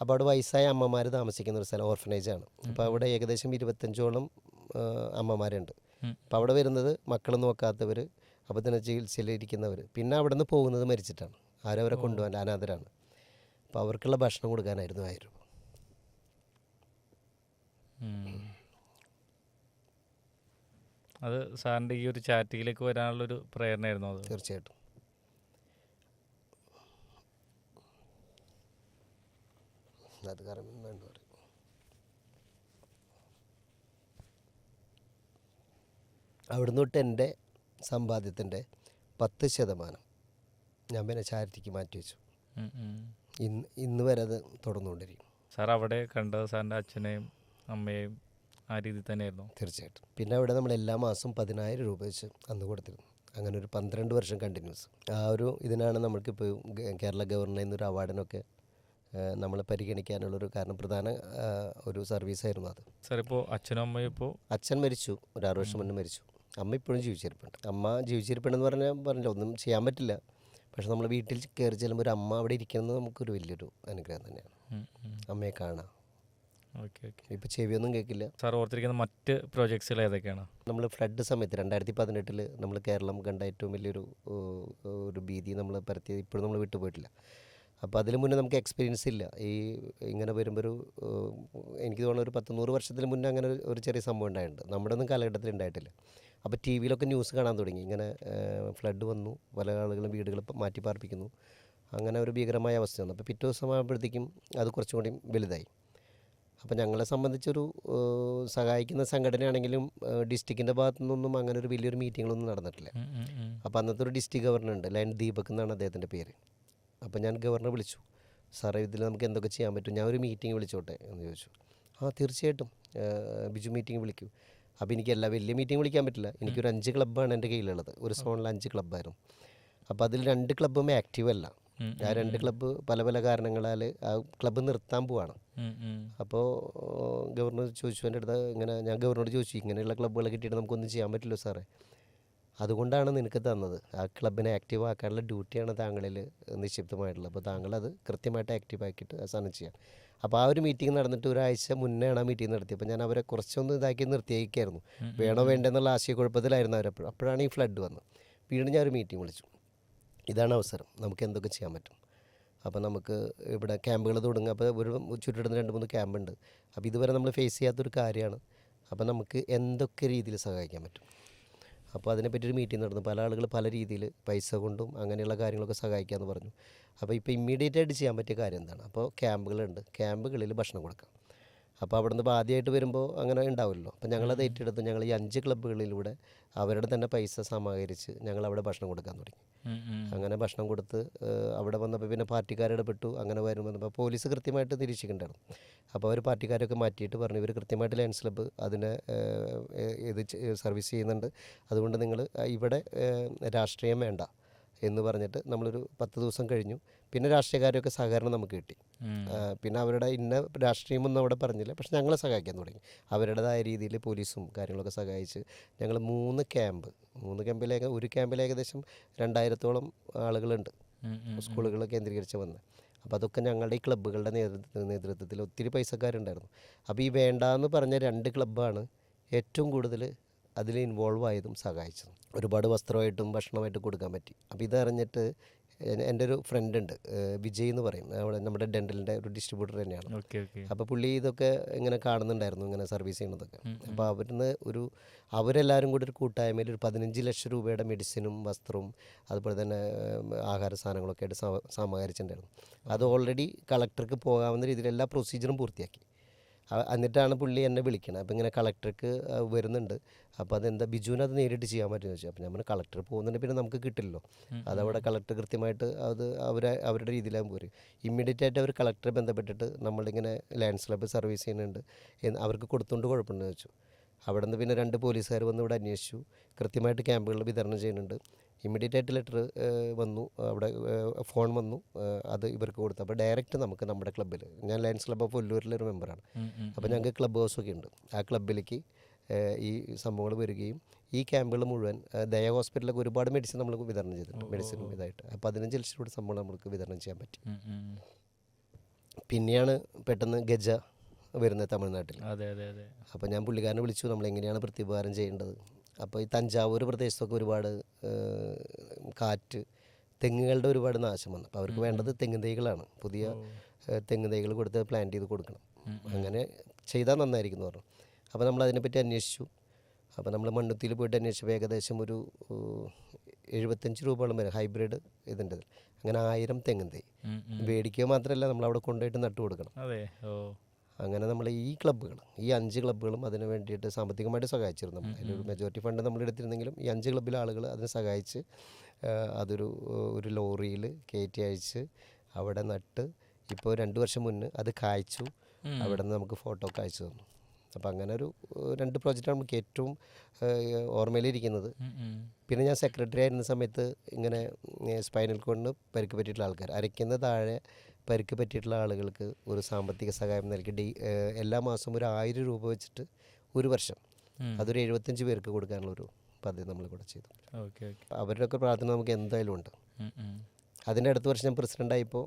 അപ്പോൾ അവിടെ വയസ്സായ അമ്മമാർ താമസിക്കുന്ന ഒരു സ്ഥലം, ഓർഫനേജാണ്. അപ്പോൾ അവിടെ ഏകദേശം 25ഓളം അമ്മമാരുണ്ട്. അപ്പോൾ അവിടെ വരുന്നത് മക്കൾ നോക്കാത്തവർ, അപ്പോൾ തന്നെ ചികിത്സയിലിരിക്കുന്നവർ, പിന്നെ അവിടെ നിന്ന് പോകുന്നത് മരിച്ചിട്ടാണ്. ആരും അവരെ കൊണ്ടുപോകാൻ അനാഥരാണ്. അപ്പോൾ അവർക്കുള്ള ഭക്ഷണം കൊടുക്കാനായിരുന്നു 1000 രൂപ. അത് സാറിൻ്റെ ഈ ഒരു ചാറ്റിലേക്ക് വരാനുള്ളൊരു പ്രേരണയായിരുന്നു അത്? തീർച്ചയായിട്ടും. അത് കാരണം വേണ്ട പറയും. അവിടുന്ന് തൊട്ട് എൻ്റെ സമ്പാദ്യത്തിൻ്റെ 10% ഞാൻ പിന്നെ ചാരിറ്റിക്ക് മാറ്റി വെച്ചു. ഇന്ന് വരെ അത് തുടർന്നുകൊണ്ടിരിക്കും. സാർ അവിടെ കണ്ടത് സാറിൻ്റെ അച്ഛനെയും അമ്മയെയും ആ രീതിയിൽ തന്നെയായിരുന്നു? തീർച്ചയായിട്ടും. പിന്നെ അവിടെ നമ്മൾ എല്ലാ മാസവും 10,000 രൂപ വെച്ച് അന്ന് കൊടുത്തിരുന്നു. അങ്ങനെ ഒരു 12 വർഷം കണ്ടിന്യൂസ്. ആ ഒരു ഇതിനാണ് നമ്മൾക്കിപ്പോൾ കേരള ഗവർണറിൽ നിന്നൊരു അവാർഡിനൊക്കെ നമ്മൾ പരിഗണിക്കാനുള്ളൊരു കാരണം, പ്രധാന ഒരു സർവീസായിരുന്നു അത്. സാർ ഇപ്പോൾ അച്ഛനും അമ്മയും ഇപ്പോൾ? അച്ഛൻ മരിച്ചു, ഒരു 6 വർഷം മുന്നേ മരിച്ചു. അമ്മ ഇപ്പോഴും ജീവിച്ചിരിപ്പുണ്ട്. അമ്മ ജീവിച്ചിരിപ്പുണ്ടെന്ന് പറഞ്ഞില്ല, ഒന്നും ചെയ്യാൻ പറ്റില്ല. പക്ഷെ നമ്മൾ വീട്ടിൽ കയറി ചെല്ലുമ്പോൾ ഒരു അമ്മ അവിടെ ഇരിക്കുന്നത് നമുക്കൊരു വലിയൊരു അനുഗ്രഹം തന്നെയാണ്. അമ്മയെ കാണാം. Okay okay. ഇപ്പോൾ ചെവിയൊന്നും കേൾക്കില്ല. സാർ ഓർത്തിരിക്കുന്ന മറ്റ് പ്രോജക്ട്സുകൾ ഏതൊക്കെയാണ്? നമ്മൾ ഫ്ലഡ് സമയത്ത് 2018 നമ്മൾ കേരളം കണ്ട ഏറ്റവും വലിയൊരു ഭീതി നമ്മൾ പരത്തിയത് ഇപ്പോഴും നമ്മൾ വിട്ടുപോയിട്ടില്ല. അപ്പോൾ അതിന് മുന്നേ നമുക്ക് എക്സ്പീരിയൻസ് ഇല്ല. ഇങ്ങനെ വരുമ്പോൾ എനിക്ക് തോന്നുന്നു ഒരു 10-100 വർഷത്തിന് മുന്നേ അങ്ങനെ ഒരു ചെറിയ സംഭവം ഉണ്ടായിട്ടുണ്ട്. നമ്മുടെ ഒന്നും കാലഘട്ടത്തിൽ ഉണ്ടായിട്ടില്ല. അപ്പോൾ ടി വിയിലൊക്കെ ന്യൂസ് കാണാൻ തുടങ്ങി, ഇങ്ങനെ ഫ്ലഡ് വന്നു, പല ആളുകളും വീടുകൾ മാറ്റി പാർപ്പിക്കുന്നു, അങ്ങനെ ഒരു ഭീകരമായ അവസ്ഥ വന്നു. അപ്പോൾ പിറ്റേ ദിവസം ആകുമ്പോഴത്തേക്കും അത് കുറച്ചും കൂടി വലുതായി. അപ്പോൾ ഞങ്ങളെ സംബന്ധിച്ചൊരു സഹായിക്കുന്ന സംഘടനയാണെങ്കിലും ഡിസ്ട്രിക്റ്റിൻ്റെ ഭാഗത്തു നിന്നൊന്നും അങ്ങനെ ഒരു വലിയൊരു മീറ്റിങ്ങുകളൊന്നും നടന്നിട്ടില്ല. അപ്പോൾ അന്നത്തെ ഒരു ഡിസ്ട്രിക്ട് ഗവർണറുണ്ട്, ലൈൻ ദീപക് എന്നാണ് അദ്ദേഹത്തിൻ്റെ പേര്. അപ്പോൾ ഞാൻ ഗവർണറെ വിളിച്ചു, സാറേ ഇതിൽ നമുക്ക് എന്തൊക്കെ ചെയ്യാൻ പറ്റും, ഞാൻ ഒരു മീറ്റിംഗ് വിളിച്ചോട്ടെ എന്ന് ചോദിച്ചു. തീർച്ചയായിട്ടും ബിജു മീറ്റിംഗ് വിളിക്കൂ. അപ്പോൾ എനിക്ക് എല്ലാ വലിയ മീറ്റിംഗ് വിളിക്കാൻ പറ്റില്ല, എനിക്കൊരു 5 ക്ലബ്ബാണ് എൻ്റെ കയ്യിലുള്ളത്. ഒരു സോണിൽ 5 ക്ലബ്ബായിരുന്നു. അപ്പോൾ അതിൽ 2 ക്ലബ്ബും ആക്റ്റീവ് അല്ല. ആ 2 ക്ലബ്ബ് പല പല കാരണങ്ങളാൽ ആ ക്ലബ്ബ് നിർത്താൻ പോവാണ്. അപ്പോൾ ഗവർണർ ചോദിച്ചു എൻ്റെ അടുത്ത്, ഇങ്ങനെ ഞാൻ ഗവർണറോട് ചോദിച്ചു, ഇങ്ങനെയുള്ള ക്ലബ്ബുകൾ കിട്ടിയിട്ട് നമുക്കൊന്നും ചെയ്യാൻ പറ്റില്ലോ സാറേ, അതുകൊണ്ടാണ് നിനക്ക് തന്നത്, ആ ക്ലബിനെ ആക്റ്റീവ് ആക്കാനുള്ള ഡ്യൂട്ടിയാണ് താങ്കളിൽ നിക്ഷിപ്തമായിട്ടുള്ളത്. അപ്പോൾ താങ്കളത് കൃത്യമായിട്ട് ആക്റ്റീവ് ആക്കിയിട്ട് അവസാനം ചെയ്യാം. അപ്പോൾ ആ ഒരു മീറ്റിംഗ് നടന്നിട്ട് ഒരാഴ്ച മുന്നെയാണ് ആ മീറ്റിംഗ് നടത്തിയത്. അപ്പോൾ ഞാൻ അവരെ കുറച്ചൊന്ന് ഇതാക്കി നിർത്തിയേക്കായിരുന്നു, വേണോ വേണ്ടെന്നുള്ള ആശയക്കുഴപ്പത്തിലായിരുന്നു അവരെപ്പോഴും. അപ്പോഴാണ് ഈ ഫ്ലഡ് വന്നത്. വീണ്ടും ഞാൻ ഒരു മീറ്റിംഗ് വിളിച്ചു, ഇതാണ് അവസരം, നമുക്ക് എന്തൊക്കെ ചെയ്യാൻ പറ്റും. അപ്പോൾ നമുക്ക് ഇവിടെ ക്യാമ്പുകൾ തുടങ്ങുക. അപ്പോൾ ഒരു ചുറ്റിടുന്ന 2-3 ക്യാമ്പുണ്ട്. അപ്പോൾ ഇതുവരെ നമ്മൾ ഫേസ് ചെയ്യാത്തൊരു കാര്യമാണ്. അപ്പോൾ നമുക്ക് എന്തൊക്കെ രീതിയിൽ സഹായിക്കാൻ പറ്റും. അപ്പോൾ അതിനെപ്പറ്റി ഒരു മീറ്റിംഗ് നടന്നു. പല ആളുകൾ പല രീതിയിൽ പൈസ കൊണ്ടും അങ്ങനെയുള്ള കാര്യങ്ങളൊക്കെ സഹായിക്കാമെന്ന് പറഞ്ഞു. അപ്പോൾ ഇപ്പോൾ ഇമ്മീഡിയറ്റ് ആയിട്ട് ചെയ്യാൻ പറ്റിയ കാര്യം എന്താണ്, അപ്പോൾ ക്യാമ്പുകളുണ്ട്, ക്യാമ്പുകളിൽ ഭക്ഷണം കൊടുക്കാം. അപ്പോൾ അവിടെ നിന്ന് ആദ്യമായിട്ട് വരുമ്പോൾ അങ്ങനെ ഉണ്ടാവുമല്ലോ. അപ്പോൾ ഞങ്ങളത് ഏറ്റെടുത്ത് ഞങ്ങൾ ഈ 5 ക്ലബ്ബുകളിലൂടെ അവരുടെ തന്നെ പൈസ സമാഹരിച്ച് ഞങ്ങൾ അവിടെ ഭക്ഷണം കൊടുക്കാൻ തുടങ്ങി. അങ്ങനെ ഭക്ഷണം കൊടുത്ത് അവിടെ വന്നപ്പോൾ പിന്നെ പാർട്ടിക്കാർ ഇടപെട്ടു. അങ്ങനെ വന്നപ്പോൾ പോലീസ് കൃത്യമായിട്ട് നിരീക്ഷിക്കുന്നുണ്ടായിരുന്നു. അപ്പോൾ അവർ പാർട്ടിക്കാരൊക്കെ മാറ്റിയിട്ട് പറഞ്ഞു ഇവർ കൃത്യമായിട്ട് ലയൺസ് ക്ലബ്ബ് അതിനെ ഇത് സർവീസ് ചെയ്യുന്നുണ്ട്, അതുകൊണ്ട് നിങ്ങൾ ഇവിടെ രാഷ്ട്രീയം വേണ്ട എന്ന് പറഞ്ഞിട്ട് നമ്മളൊരു 10 ദിവസം കഴിഞ്ഞു. പിന്നെ രാഷ്ട്രീയക്കാരൊക്കെ സഹകരണം നമുക്ക് കിട്ടി. പിന്നെ അവരുടെ ഇന്ന രാഷ്ട്രീയമൊന്നും അവിടെ പറഞ്ഞില്ല, പക്ഷെ ഞങ്ങളെ സഹായിക്കാൻ തുടങ്ങി. അവരുടേതായ രീതിയിൽ പോലീസും കാര്യങ്ങളൊക്കെ സഹായിച്ച് ഞങ്ങൾ 3 ക്യാമ്പിലേക്ക് ഒരു ക്യാമ്പിൽ ഏകദേശം 2000-ഓളം ആളുകളുണ്ട്, സ്കൂളുകൾ കേന്ദ്രീകരിച്ച് വന്ന്. അപ്പോൾ അതൊക്കെ ഞങ്ങളുടെ ഈ ക്ലബ്ബുകളുടെ നേതൃത്വത്തിൽ ഒത്തിരി പൈസക്കാരുണ്ടായിരുന്നു. അപ്പോൾ ഈ വേണ്ടാന്ന് പറഞ്ഞ 2 ക്ലബ്ബാണ് ഏറ്റവും കൂടുതൽ അതിൽ ഇൻവോൾവ് ആയതും സഹായിച്ചതും. ഒരുപാട് വസ്ത്രമായിട്ടും ഭക്ഷണമായിട്ടും കൊടുക്കാൻ പറ്റി. അപ്പോൾ ഇതറിഞ്ഞിട്ട് എൻ്റെ ഒരു ഫ്രണ്ട് ഉണ്ട്, വിജയ് എന്ന് പറയും, അവിടെ നമ്മുടെ ഡെൻ്റലിൻ്റെ ഒരു ഡിസ്ട്രിബ്യൂട്ടർ തന്നെയാണ്. അപ്പോൾ പുള്ളി ഇതൊക്കെ ഇങ്ങനെ കാണുന്നുണ്ടായിരുന്നു, ഇങ്ങനെ സർവീസ് ചെയ്യുന്നതൊക്കെ. അപ്പോൾ അവിടുന്ന് അവരെല്ലാവരും കൂടി ഒരു കൂട്ടായ്മയിൽ ഒരു 15 ലക്ഷം രൂപയുടെ മെഡിസിനും വസ്ത്രവും അതുപോലെ തന്നെ ആഹാര സാധനങ്ങളൊക്കെ ആയിട്ട് സമാഹരിച്ചിട്ടുണ്ടായിരുന്നു. അത് ഓൾറെഡി കളക്ടർക്ക് പോകാവുന്ന രീതിയിൽ എല്ലാ പ്രൊസീജിയറും പൂർത്തിയാക്കി. എന്നിട്ടാണ് പുള്ളി എന്നെ വിളിക്കണം. അപ്പോൾ ഇങ്ങനെ കളക്ടർക്ക് വരുന്നുണ്ട്, അപ്പോൾ അതെന്താ ബിജുവിന് അത് നേരിട്ട് ചെയ്യാൻ പറ്റുമെന്ന് ചോദിച്ചു. അപ്പോൾ ഞാൻ കളക്ടർ പോകുന്നുണ്ട്, പിന്നെ നമുക്ക് കിട്ടില്ലല്ലോ, അതവിടെ കളക്ടർ കൃത്യമായിട്ട് അത് അവരുടെ രീതിയിലാകും പോരും. ഇമ്മീഡിയറ്റ് ആയിട്ട് അവർ കളക്ടറെ ബന്ധപ്പെട്ടിട്ട് നമ്മളിങ്ങനെ ലയൺസ് ക്ലബ്ബ് സർവീസ് ചെയ്യുന്നുണ്ട് അവർക്ക് കൊടുത്തുകൊണ്ട് കുഴപ്പമുണ്ടെന്ന് വെച്ചു. അവിടെ നിന്ന് പിന്നെ 2 പോലീസുകാർ വന്ന് ഇവിടെ അന്വേഷിച്ചു. കൃത്യമായിട്ട് ക്യാമ്പുകളിൽ വിതരണം ചെയ്യുന്നുണ്ട്. ഇമ്മീഡിയറ്റ് ആയിട്ട് ലെറ്റർ വന്നു, അവിടെ ഫോൺ വന്നു, അത് ഇവർക്ക് കൊടുത്തു. അപ്പോൾ ഡയറക്റ്റ് നമുക്ക് നമ്മുടെ ക്ലബ്ബിൽ, ഞാൻ ലയൺസ് ക്ലബ്ബ് ഓഫ് ഒല്ലൂരിലൊരു മെമ്പറാണ്, അപ്പോൾ ഞങ്ങൾക്ക് ക്ലബ്ബ് ഹൗസൊക്കെ ഉണ്ട്. ആ ക്ലബ്ബിലേക്ക് ഈ സംഭവങ്ങൾ വരികയും ഈ ക്യാമ്പുകൾ മുഴുവൻ ദയ ഹോസ്പിറ്റലിലൊക്കെ ഒരുപാട് മെഡിസിൻ നമ്മൾ വിതരണം ചെയ്തിട്ടുണ്ട്, മെഡിസിനും ഇതായിട്ട്. 15 ലക്ഷം രൂപ സംഭവം നമുക്ക് വിതരണം ചെയ്യാൻ പറ്റി. പിന്നെയാണ് പെട്ടെന്ന് ഗജ വരുന്നത് തമിഴ്നാട്ടിൽ. അപ്പോൾ ഞാൻ പുള്ളിക്കാരനെ വിളിച്ചു, നമ്മളെങ്ങനെയാണ് പ്രത്യുപകാരം ചെയ്യേണ്ടത്. അപ്പോൾ ഈ തഞ്ചാവൂർ പ്രദേശത്തൊക്കെ ഒരുപാട് കാറ്റ്, തെങ്ങുകളുടെ ഒരുപാട് നാശം വന്നു. അപ്പോൾ അവർക്ക് വേണ്ടത് തെങ്ങ് തൈകളാണ്. പുതിയ തെങ്ങ് തൈകൾ കൊടുത്ത് പ്ലാന്റ് ചെയ്ത് കൊടുക്കണം. അങ്ങനെ ചെയ്താൽ നന്നായിരിക്കും എന്ന് പറഞ്ഞു. അപ്പോൾ നമ്മൾ അതിനെപ്പറ്റി അന്വേഷിച്ചു. അപ്പോൾ നമ്മൾ മണ്ണുത്തിയിൽ പോയിട്ട് അന്വേഷിച്ചപ്പോൾ ഏകദേശം ഒരു 75 രൂപയോളം വരെ ഹൈബ്രിഡ് ഇതിൻ്റെ. അങ്ങനെ 1000 തെങ്ങ് തൈ മേടിക്കുക മാത്രമല്ല നമ്മളവിടെ കൊണ്ടുപോയിട്ട് നട്ടു കൊടുക്കണം. അങ്ങനെ നമ്മൾ ഈ 5 ക്ലബ്ബുകളും അതിന് വേണ്ടിയിട്ട് സാമ്പത്തികമായിട്ട് സഹായിച്ചിരുന്നു. അതിലൊരു മെജോറിറ്റി ഫണ്ട് നമ്മൾ എടുത്തിരുന്നെങ്കിലും ഈ 5 ക്ലബ്ബിലെ ആളുകൾ അതിനെ സഹായിച്ച് ഒരു ലോറിയിൽ കയറ്റി അയച്ച് അവിടെ നട്ട് ഇപ്പോൾ 2 വർഷം മുന്നേ അത് കായ്ച്ചു. അവിടെ നിന്ന് നമുക്ക് ഫോട്ടോ ഒക്കെ അയച്ചു തന്നു. അപ്പോൾ അങ്ങനെ ഒരു 2 പ്രോജക്റ്റാണ് നമുക്ക് ഏറ്റവും ഓർമ്മയിലിരിക്കുന്നത്. പിന്നെ ഞാൻ സെക്രട്ടറി ആയിരുന്ന സമയത്ത് ഇങ്ങനെ സ്പൈനൽ കോഡിന് പരിക്ക് പറ്റിയിട്ടുള്ള ആൾക്കാർ, അരയ്ക്കുന്ന താഴെ പരിക്ക് പറ്റിയിട്ടുള്ള ആളുകൾക്ക് ഒരു സാമ്പത്തിക സഹായം നൽകി എല്ലാ മാസവും ഒരു 1000 രൂപ വെച്ചിട്ട് ഒരു വർഷം അതൊരു 75 പേർക്ക് കൊടുക്കാനുള്ളൊരു പദ്ധതി നമ്മൾ കൂടെ ചെയ്തു. അവരുടെയൊക്കെ പ്രാർത്ഥന നമുക്ക് എന്തായാലും ഉണ്ട്. അതിൻ്റെ അടുത്ത വർഷം ഞാൻ പ്രസിഡൻ്റായപ്പോൾ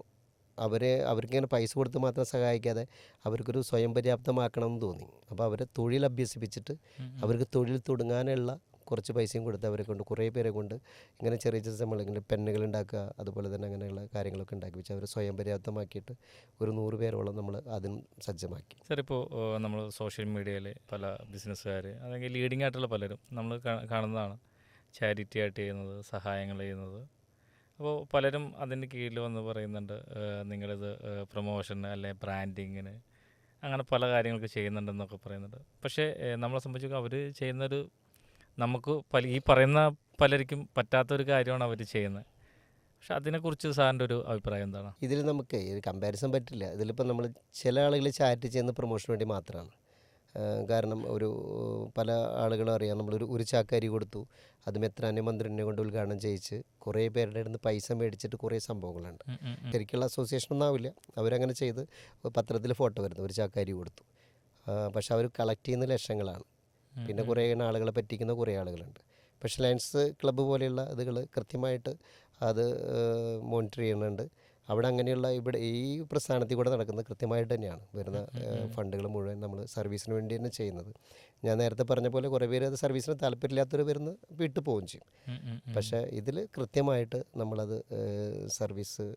അവർക്കിങ്ങനെ പൈസ കൊടുത്ത് മാത്രം സഹായിക്കാതെ അവർക്കൊരു സ്വയം പര്യാപ്തമാക്കണം എന്ന് തോന്നി. അപ്പോൾ അവരെ തൊഴിൽ അഭ്യസിപ്പിച്ചിട്ട് അവർക്ക് തൊഴിൽ തുടങ്ങാനുള്ള കുറച്ച് പൈസയും കൊടുത്ത് അവരെ കൊണ്ട് കുറേ പേരെ കൊണ്ട് ഇങ്ങനെ ചെറിയ ചെറിയ നമ്മളിങ്ങനെ പെന്നുകൾ ഉണ്ടാക്കുക, അതുപോലെ തന്നെ അങ്ങനെയുള്ള കാര്യങ്ങളൊക്കെ ഉണ്ടാക്കി വെച്ച് അവരെ സ്വയം പര്യാപ്തമാക്കിയിട്ട് ഒരു 100 പേരോളം നമ്മൾ അതിന് സജ്ജമാക്കി. സാർ, ഇപ്പോൾ നമ്മൾ സോഷ്യൽ മീഡിയയിൽ പല ബിസിനസ്സുകാർ അല്ലെങ്കിൽ ലീഡിംഗ് ആയിട്ടുള്ള പലരും നമ്മൾ കാണുന്നതാണ് ചാരിറ്റി ആയിട്ട് ചെയ്യുന്നത്, സഹായങ്ങൾ ചെയ്യുന്നത്. അപ്പോൾ പലരും അതിൻ്റെ കീഴിൽ വന്ന് പറയുന്നുണ്ട് നിങ്ങളിത് പ്രൊമോഷന് അല്ലെങ്കിൽ ബ്രാൻഡിങ്ങിന് അങ്ങനെ പല കാര്യങ്ങളൊക്കെ ചെയ്യുന്നുണ്ടെന്നൊക്കെ പറയുന്നുണ്ട്. പക്ഷേ നമ്മളെ സംബന്ധിച്ച് അവർ ചെയ്യുന്നൊരു നമുക്ക് ഈ പറയുന്ന പലർക്കും പറ്റാത്തൊരു കാര്യമാണ് അവർ ചെയ്യുന്നത്. പക്ഷെ അതിനെക്കുറിച്ച് സാറിൻ്റെ ഒരു അഭിപ്രായം എന്താണ്? ഇതിൽ നമുക്ക് കമ്പാരിസൺ പറ്റില്ല. ഇതിലിപ്പോൾ നമ്മൾ ചില ആളുകൾ ചാരിറ്റി ചെയ്യുന്ന പ്രൊമോഷന് വേണ്ടി മാത്രമാണ്. കാരണം പല ആളുകളും അറിയാം, ഒരു ചാക്കരി കൊടുത്തു, അത് മെത്രാനെ മന്ത്രിനെ കൊണ്ട് ഉദ്ഘാടനം ചെയ്യിച്ച് കുറേ പേരുടെ അടുത്ത് പൈസ മേടിച്ചിട്ട് കുറേ സംഭവങ്ങളുണ്ട്. ശരിക്കുള്ള അസോസിയേഷനൊന്നും ആവില്ല, അവരങ്ങനെ ചെയ്ത് പത്രത്തിൽ ഫോട്ടോ വരുന്നു, ഒരു ചാക്കരി കൊടുത്തു. പക്ഷെ അവർ കളക്ട് ചെയ്യുന്ന ലക്ഷങ്ങളാണ്. പിന്നെ കുറേ ആളുകളെ പറ്റിക്കുന്ന കുറേ ആളുകളുണ്ട്. പക്ഷേ ലയൺസ് ക്ലബ്ബ് പോലെയുള്ള ഇതുകൾ കൃത്യമായിട്ട് അത് മോണിറ്റർ ചെയ്യുന്നുണ്ട്. അവിടെ അങ്ങനെയുള്ള ഈ പ്രസ്ഥാനത്തിൽ കൂടെ നടക്കുന്നത് കൃത്യമായിട്ട് തന്നെയാണ്. വരുന്ന ഫണ്ടുകൾ മുഴുവൻ നമ്മൾ സർവീസിന് വേണ്ടി തന്നെ ചെയ്യുന്നത്. ഞാൻ നേരത്തെ പറഞ്ഞ പോലെ കുറേ പേര് അത് സർവീസിന് താല്പര്യമില്ലാത്തവർ വരുന്ന വിട്ടു പോവുകയും ചെയ്യും. പക്ഷേ ഇതിൽ കൃത്യമായിട്ട് നമ്മളത് സർവീസ്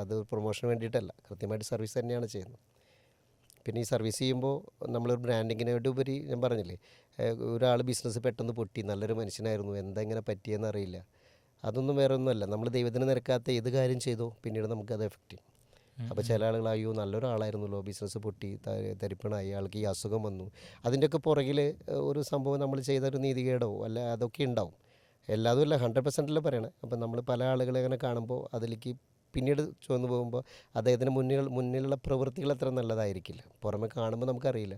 അത് പ്രൊമോഷന് വേണ്ടിയിട്ടല്ല, കൃത്യമായിട്ട് സർവീസ് തന്നെയാണ് ചെയ്യുന്നത്. പിന്നെ ഈ സർവീസ് ചെയ്യുമ്പോൾ നമ്മളൊരു ബ്രാൻഡിങ്ങിനോട് ഉപരി ഞാൻ പറഞ്ഞില്ലേ, ഒരാൾ ബിസിനസ് പെട്ടെന്ന് പൊട്ടി, നല്ലൊരു മനുഷ്യനായിരുന്നു, എന്താ ഇങ്ങനെ പറ്റിയെന്ന് അറിയില്ല, അതൊന്നും വേറെ ഒന്നുമല്ല. നമ്മൾ ദൈവത്തിന് നിരക്കാത്ത ഏത് കാര്യം ചെയ്തോ പിന്നീട് നമുക്കത് എഫക്റ്റ് ചെയ്യും. അപ്പോൾ ചില ആളുകൾ അയ്യോ നല്ലൊരാളായിരുന്നല്ലോ, ബിസിനസ് പൊട്ടി തരിപ്പണായി, ആൾക്ക് ഈ അസുഖം വന്നു. അതിൻ്റെയൊക്കെ പുറകിൽ ഒരു സംഭവം നമ്മൾ ചെയ്തൊരു നീതികേടോ അല്ല അതൊക്കെ ഉണ്ടാവും. എല്ലാതും അല്ല, 100% പറയണേ. അപ്പം നമ്മൾ പല ആളുകളെ അങ്ങനെ കാണുമ്പോൾ അതിലേക്ക് പിന്നീട് ചുവന്നു പോകുമ്പോൾ അദ്ദേഹത്തിന് മുന്നിലുള്ള പ്രവൃത്തികൾ അത്ര നല്ലതായിരിക്കില്ല. പുറമെ കാണുമ്പോൾ നമുക്കറിയില്ല.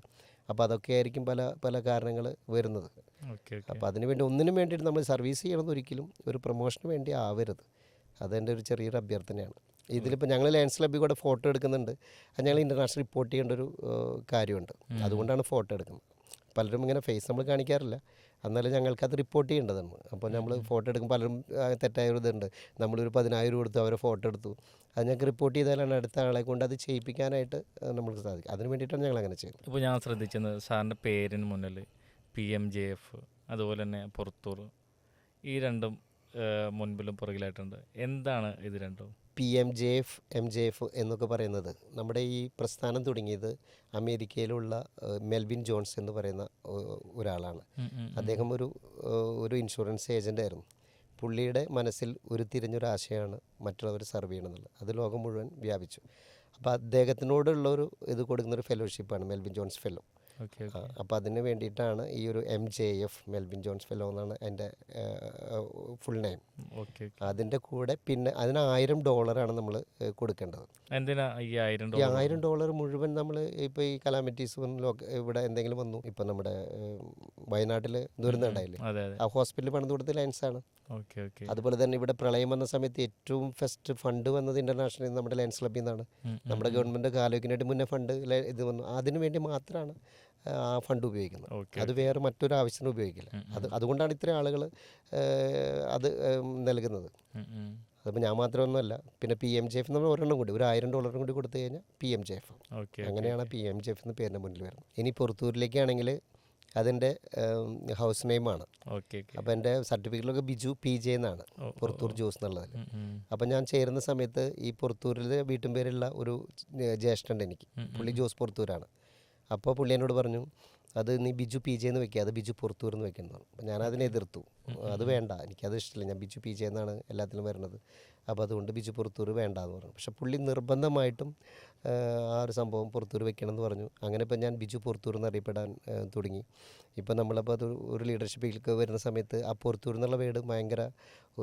അപ്പോൾ അതൊക്കെ ആയിരിക്കും പല പല കാരണങ്ങൾ വരുന്നത്. അപ്പോൾ അതിന് വേണ്ടി ഒന്നിനും വേണ്ടിയിട്ട് നമ്മൾ സർവീസ് ചെയ്യണമെന്ന് ഒരിക്കലും ഒരു പ്രൊമോഷന് വേണ്ടി ആവരുത്. അതെൻ്റെ ഒരു ചെറിയൊരു അഭ്യർത്ഥനയാണ്. ഇതിലിപ്പോൾ ഞങ്ങൾ ലയൺസ് ക്ലബ്ബിൽ കൂടെ ഫോട്ടോ എടുക്കുന്നുണ്ട്. അത് ഞങ്ങൾ ഇൻ്റർനാഷണൽ റിപ്പോർട്ട് ചെയ്യേണ്ട ഒരു കാര്യമുണ്ട്. അതുകൊണ്ടാണ് ഫോട്ടോ എടുക്കുന്നത്. പലരും ഇങ്ങനെ ഫേസ് നമ്മൾ കാണിക്കാറില്ല, എന്നാലും ഞങ്ങൾക്കത് റിപ്പോർട്ട് ചെയ്യേണ്ടതാണ്. അപ്പോൾ നമ്മൾ ഫോട്ടോ എടുക്കും, പലരും തെറ്റായ ഒരു ഇതുണ്ട്. നമ്മളൊരു 10,000 കൊടുത്തു, അവരെ ഫോട്ടോ എടുത്തു. അത് ഞങ്ങൾക്ക് റിപ്പോർട്ട് ചെയ്താലാണ് അടുത്ത ആളെ കൊണ്ട് അത് ചെയ്യിപ്പിക്കാനായിട്ട് നമുക്ക് സാധിക്കും. അതിന് വേണ്ടിയിട്ടാണ് ഞങ്ങൾ അങ്ങനെ ചെയ്യുന്നത്. ഇപ്പോൾ ഞാൻ ശ്രദ്ധിച്ചത് സാറിൻ്റെ പേരിന് മുന്നിൽ PMJF, അതുപോലെ തന്നെ പുറത്തൂർ, ഈ രണ്ടും മുൻപിലും പുറകിലായിട്ടുണ്ട്. എന്താണ് ഇത് രണ്ടും? PMJF, MJF എന്നൊക്കെ പറയുന്നത് നമ്മുടെ ഈ പ്രസ്ഥാനം തുടങ്ങിയത് അമേരിക്കയിലുള്ള മെൽവിൻ ജോൺസ് എന്ന് പറയുന്ന ഒരാളാണ്. അദ്ദേഹം ഒരു ഇൻഷുറൻസ് ഏജൻ്റ് ആയിരുന്നു. പുള്ളിയുടെ മനസ്സിൽ ഉരുത്തിരിഞ്ഞൊരാശയമാണ് മറ്റുള്ളവർ സർവ് ചെയ്യണമെന്നുള്ളത്. അത് ലോകം മുഴുവൻ വ്യാപിച്ചു. അപ്പോൾ അദ്ദേഹത്തിനോടുള്ളൊരു ഇത് കൊടുക്കുന്നൊരു ഫെലോഷിപ്പാണ് മെൽവിൻ ജോൺസ് ഫെല്ലോ. അപ്പോൾ അതിന് വേണ്ടിയിട്ടാണ് ഈ ഒരു MJF, മെൽവിൻ ജോൺസ് ഫെല്ലോ എന്നാണ് എൻ്റെ ഫുൾ നെയിം. അതിൻ്റെ കൂടെ പിന്നെ അതിന് $1,000 നമ്മൾ കൊടുക്കേണ്ടത്. എന്തിനാ ഈ $1,000 മുഴുവൻ നമ്മൾ ഇപ്പോൾ ഈ കലാമിറ്റീസ് ഇവിടെ എന്തെങ്കിലും വന്നു, ഇപ്പം നമ്മുടെ വയനാട്ടിൽ ദുരന്തം ഉണ്ടായില്ലേ, ആ ഹോസ്പിറ്റലിൽ പണിത് കൊടുത്ത് ലയൻസാണ്. അതുപോലെ തന്നെ ഇവിടെ പ്രളയം വന്ന സമയത്ത് ഏറ്റവും ഫസ്റ്റ് ഫണ്ട് വന്നത് ഇൻ്റർനാഷണൽ നമ്മുടെ ലയൺസ് ക്ലബ്ബിൽ നിന്നാണ്. നമ്മുടെ ഗവൺമെൻറ് ആലോചിക്കുന്നതിന് മുന്നേ ഫണ്ട് ഇത് വന്നു. അതിനു വേണ്ടി മാത്രമാണ് ആ ഫണ്ട് ഉപയോഗിക്കുന്നത്. അത് വേറെ മറ്റൊരു ആവശ്യത്തിന് ഉപയോഗിക്കില്ല. അതുകൊണ്ടാണ് ഇത്രയും ആളുകൾ അത് നൽകുന്നത്. അതിപ്പോൾ ഞാൻ മാത്രമൊന്നുമല്ല. പിന്നെ PMJF നമ്മൾ ഒരെണ്ണം കൂടി ഒരു $1,000 കൂടി കൊടുത്തു കഴിഞ്ഞാൽ PMJF. അങ്ങനെയാണ് PMJF എന്ന് പേരിൻ്റെ മുന്നിൽ വരുന്നത്. ഇനി പുറത്തൂരിലേക്കാണെങ്കിൽ അതിൻ്റെ ഹൗസ് നെയിമാണ്. അപ്പോൾ എൻ്റെ സർട്ടിഫിക്കറ്റിലൊക്കെ ബിജു PJ എന്നാണ്, പുറത്തൂർ ജോസ് എന്നുള്ളത്. അപ്പം ഞാൻ ചേരുന്ന സമയത്ത് ഈ പുറത്തൂരിലെ വീട്ടും പേരുള്ള ഒരു ജ്യേഷ്ഠൻ്റെ എനിക്ക്, പുള്ളി ജോസ് പുറത്തൂരാണ്. അപ്പോൾ പുള്ളി എന്നോട് പറഞ്ഞു, അത് നീ ബിജു PJ എന്ന് വെക്കുക, അത് ബിജു പുറത്തൂർ എന്ന് വെക്കുന്നത്. അപ്പോൾ ഞാനതിനെ എതിർത്തു. അത് വേണ്ട, എനിക്കത് ഇഷ്ടമില്ല, ഞാൻ ബിജു PJ എന്നാണ് എല്ലാത്തിലും വരുന്നത്. അപ്പോൾ അതുകൊണ്ട് ബിജു പുറത്തൂർ വേണ്ട എന്ന് പറഞ്ഞു. പക്ഷേ പുള്ളി നിർബന്ധമായിട്ടും ആ ഒരു സംഭവം പുറത്തൂർ വെക്കണം എന്ന് പറഞ്ഞു. അങ്ങനെ ഇപ്പം ഞാൻ ബിജു പുറത്തൂർ എന്നറിയപ്പെടാൻ തുടങ്ങി. ഇപ്പം നമ്മളപ്പോൾ അത് ഒരു ലീഡർഷിപ്പിലേക്ക് വരുന്ന സമയത്ത് ആ പുറത്തൂർ എന്നുള്ള വേർഡ് ഭയങ്കര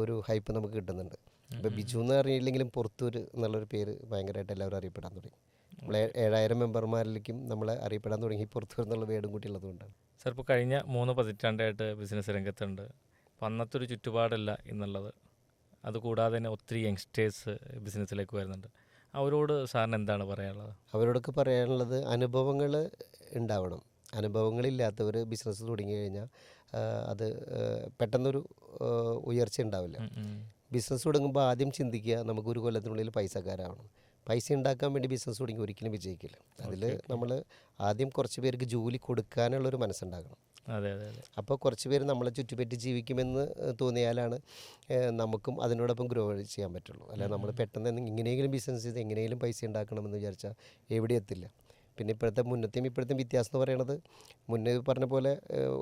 ഒരു ഹൈപ്പ് നമുക്ക് കിട്ടുന്നുണ്ട്. ഇപ്പോൾ ബിജു എന്ന് അറിയില്ലെങ്കിലും പുറത്തൂർ എന്നുള്ളൊരു പേര് ഭയങ്കരമായിട്ട് എല്ലാവരും അറിയപ്പെടാൻ തുടങ്ങി. നമ്മളെ 7,000 മെമ്പർമാരിലേക്കും നമ്മളെ അറിയപ്പെടാൻ തുടങ്ങി പുറത്തൂർ എന്നുള്ള വേർഡും കൂടി ഉള്ളതുകൊണ്ടാണ്. സാർ, ഇപ്പോൾ കഴിഞ്ഞ 3 പതിറ്റാണ്ടായിട്ട് ബിസിനസ് രംഗത്തുണ്ട്. അപ്പം അന്നത്തെ ഒരു ചുറ്റുപാടല്ല എന്നുള്ളത്. അതുകൂടാതെ തന്നെ ഒത്തിരി യങ്സ്റ്റേഴ്സ് ബിസിനസ്സിലേക്ക് വരുന്നുണ്ട്. അവരോട് സാറിന് എന്താണ് പറയാനുള്ളത്? അവരോടൊക്കെ പറയാനുള്ളത് അനുഭവങ്ങൾ ഉണ്ടാവണം. അനുഭവങ്ങളില്ലാത്തവർ ബിസിനസ് തുടങ്ങി കഴിഞ്ഞാൽ അത് പെട്ടെന്നൊരു ഉയർച്ച ഉണ്ടാവില്ല. ബിസിനസ് തുടങ്ങുമ്പോൾ ആദ്യം ചിന്തിക്കുക നമുക്കൊരു കൊല്ലത്തിനുള്ളിൽ പൈസക്കാരാവണം. പൈസ ഉണ്ടാക്കാൻ വേണ്ടി ബിസിനസ് തുടങ്ങി ഒരിക്കലും വിജയിക്കില്ല. അതിൽ നമ്മൾ ആദ്യം കുറച്ച് പേർക്ക് ജോലി കൊടുക്കാനുള്ളൊരു മനസ്സുണ്ടാകണം. അപ്പോൾ കുറച്ച് പേര് നമ്മളെ ചുറ്റുപറ്റി ജീവിക്കുമെന്ന് തോന്നിയാലാണ് നമുക്കും അതിനോടൊപ്പം ഗ്രോ ചെയ്യാൻ പറ്റുള്ളൂ. അല്ല നമ്മൾ പെട്ടെന്ന് എങ്ങനെയെങ്കിലും ബിസിനസ് ചെയ്ത് എങ്ങനെയെങ്കിലും പൈസ ഉണ്ടാക്കണമെന്ന് വിചാരിച്ചാൽ എവിടെ എത്തില്ല. പിന്നെ ഇപ്പോഴത്തെയും വ്യത്യാസം എന്ന് പറയുന്നത്, മുന്നേ പറഞ്ഞ പോലെ